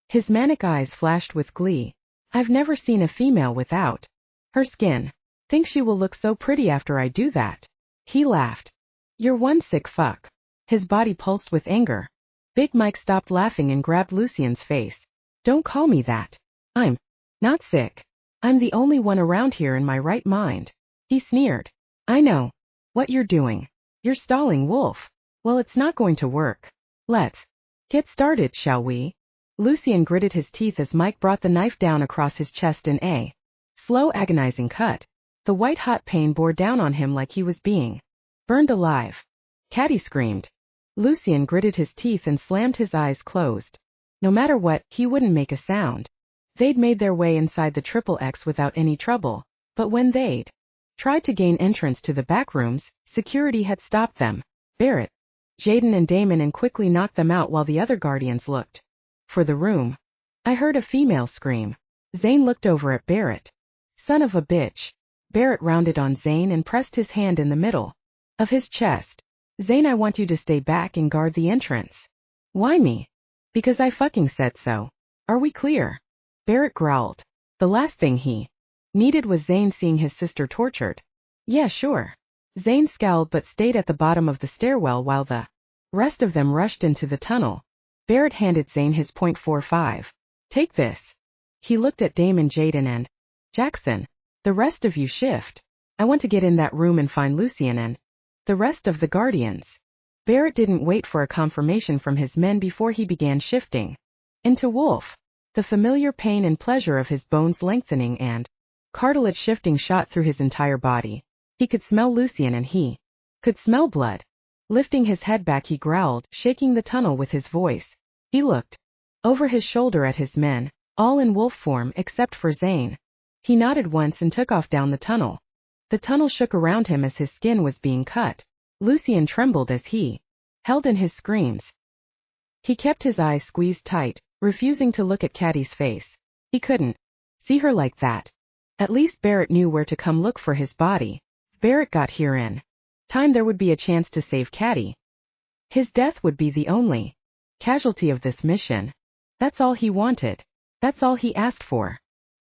His manic eyes flashed with glee. I've never seen a female without her skin. Think she will look so pretty after I do that. He laughed. You're one sick fuck. His body pulsed with anger. Big Mike stopped laughing and grabbed Lucien's face. Don't call me that. I'm not sick. I'm the only one around here in my right mind. He sneered. I know what you're doing. You're stalling, Wolf. Well, it's not going to work. Let's get started, shall we? Lucien gritted his teeth as Mike brought the knife down across his chest in a slow, agonizing cut. The white-hot pain bore down on him like he was being burned alive. Catty screamed. Lucien gritted his teeth and slammed his eyes closed. No matter what, he wouldn't make a sound. They'd made their way inside the Triple X without any trouble, but when they'd tried to gain entrance to the back rooms, security had stopped them. Barrett, Jaden and Damon, and quickly knocked them out while the other Guardians looked for the room. I heard a female scream. Zane looked over at Barrett. Son of a bitch. Barrett rounded on Zane and pressed his hand in the middle of his chest. Zane, I want you to stay back and guard the entrance. Why me? Because I fucking said so. Are we clear? Barrett growled. The last thing he needed was Zane seeing his sister tortured. Yeah, sure. Zane scowled but stayed at the bottom of the stairwell while the rest of them rushed into the tunnel. Barrett handed Zane his .45. Take this. He looked at Damon, Jaden, and Jackson. The rest of you shift. I want to get in that room and find Lucien and the rest of the Guardians. Barrett didn't wait for a confirmation from his men before he began shifting into Wolf. The familiar pain and pleasure of his bones lengthening and cartilage shifting shot through his entire body. He could smell Lucien and he could smell blood. Lifting his head back, he growled, shaking the tunnel with his voice. He looked over his shoulder at his men, all in wolf form except for Zane. He nodded once and took off down the tunnel. The tunnel shook around him as his skin was being cut. Lucien trembled as he held in his screams. He kept his eyes squeezed tight, refusing to look at Catty's face. He couldn't see her like that. At least Barrett knew where to come look for his body. If Barrett got here in time, there would be a chance to save Catty. His death would be the only casualty of this mission. That's all he wanted. That's all he asked for.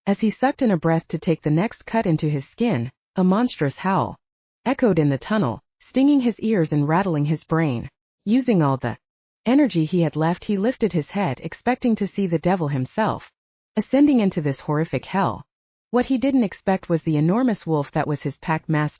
As he sucked in a breath to take the next cut into his skin, a monstrous howl echoed in the tunnel, stinging his ears and rattling his brain. Using all the energy he had left, he lifted his head, expecting to see the devil himself ascending into this horrific hell. What he didn't expect was the enormous wolf that was his pack master.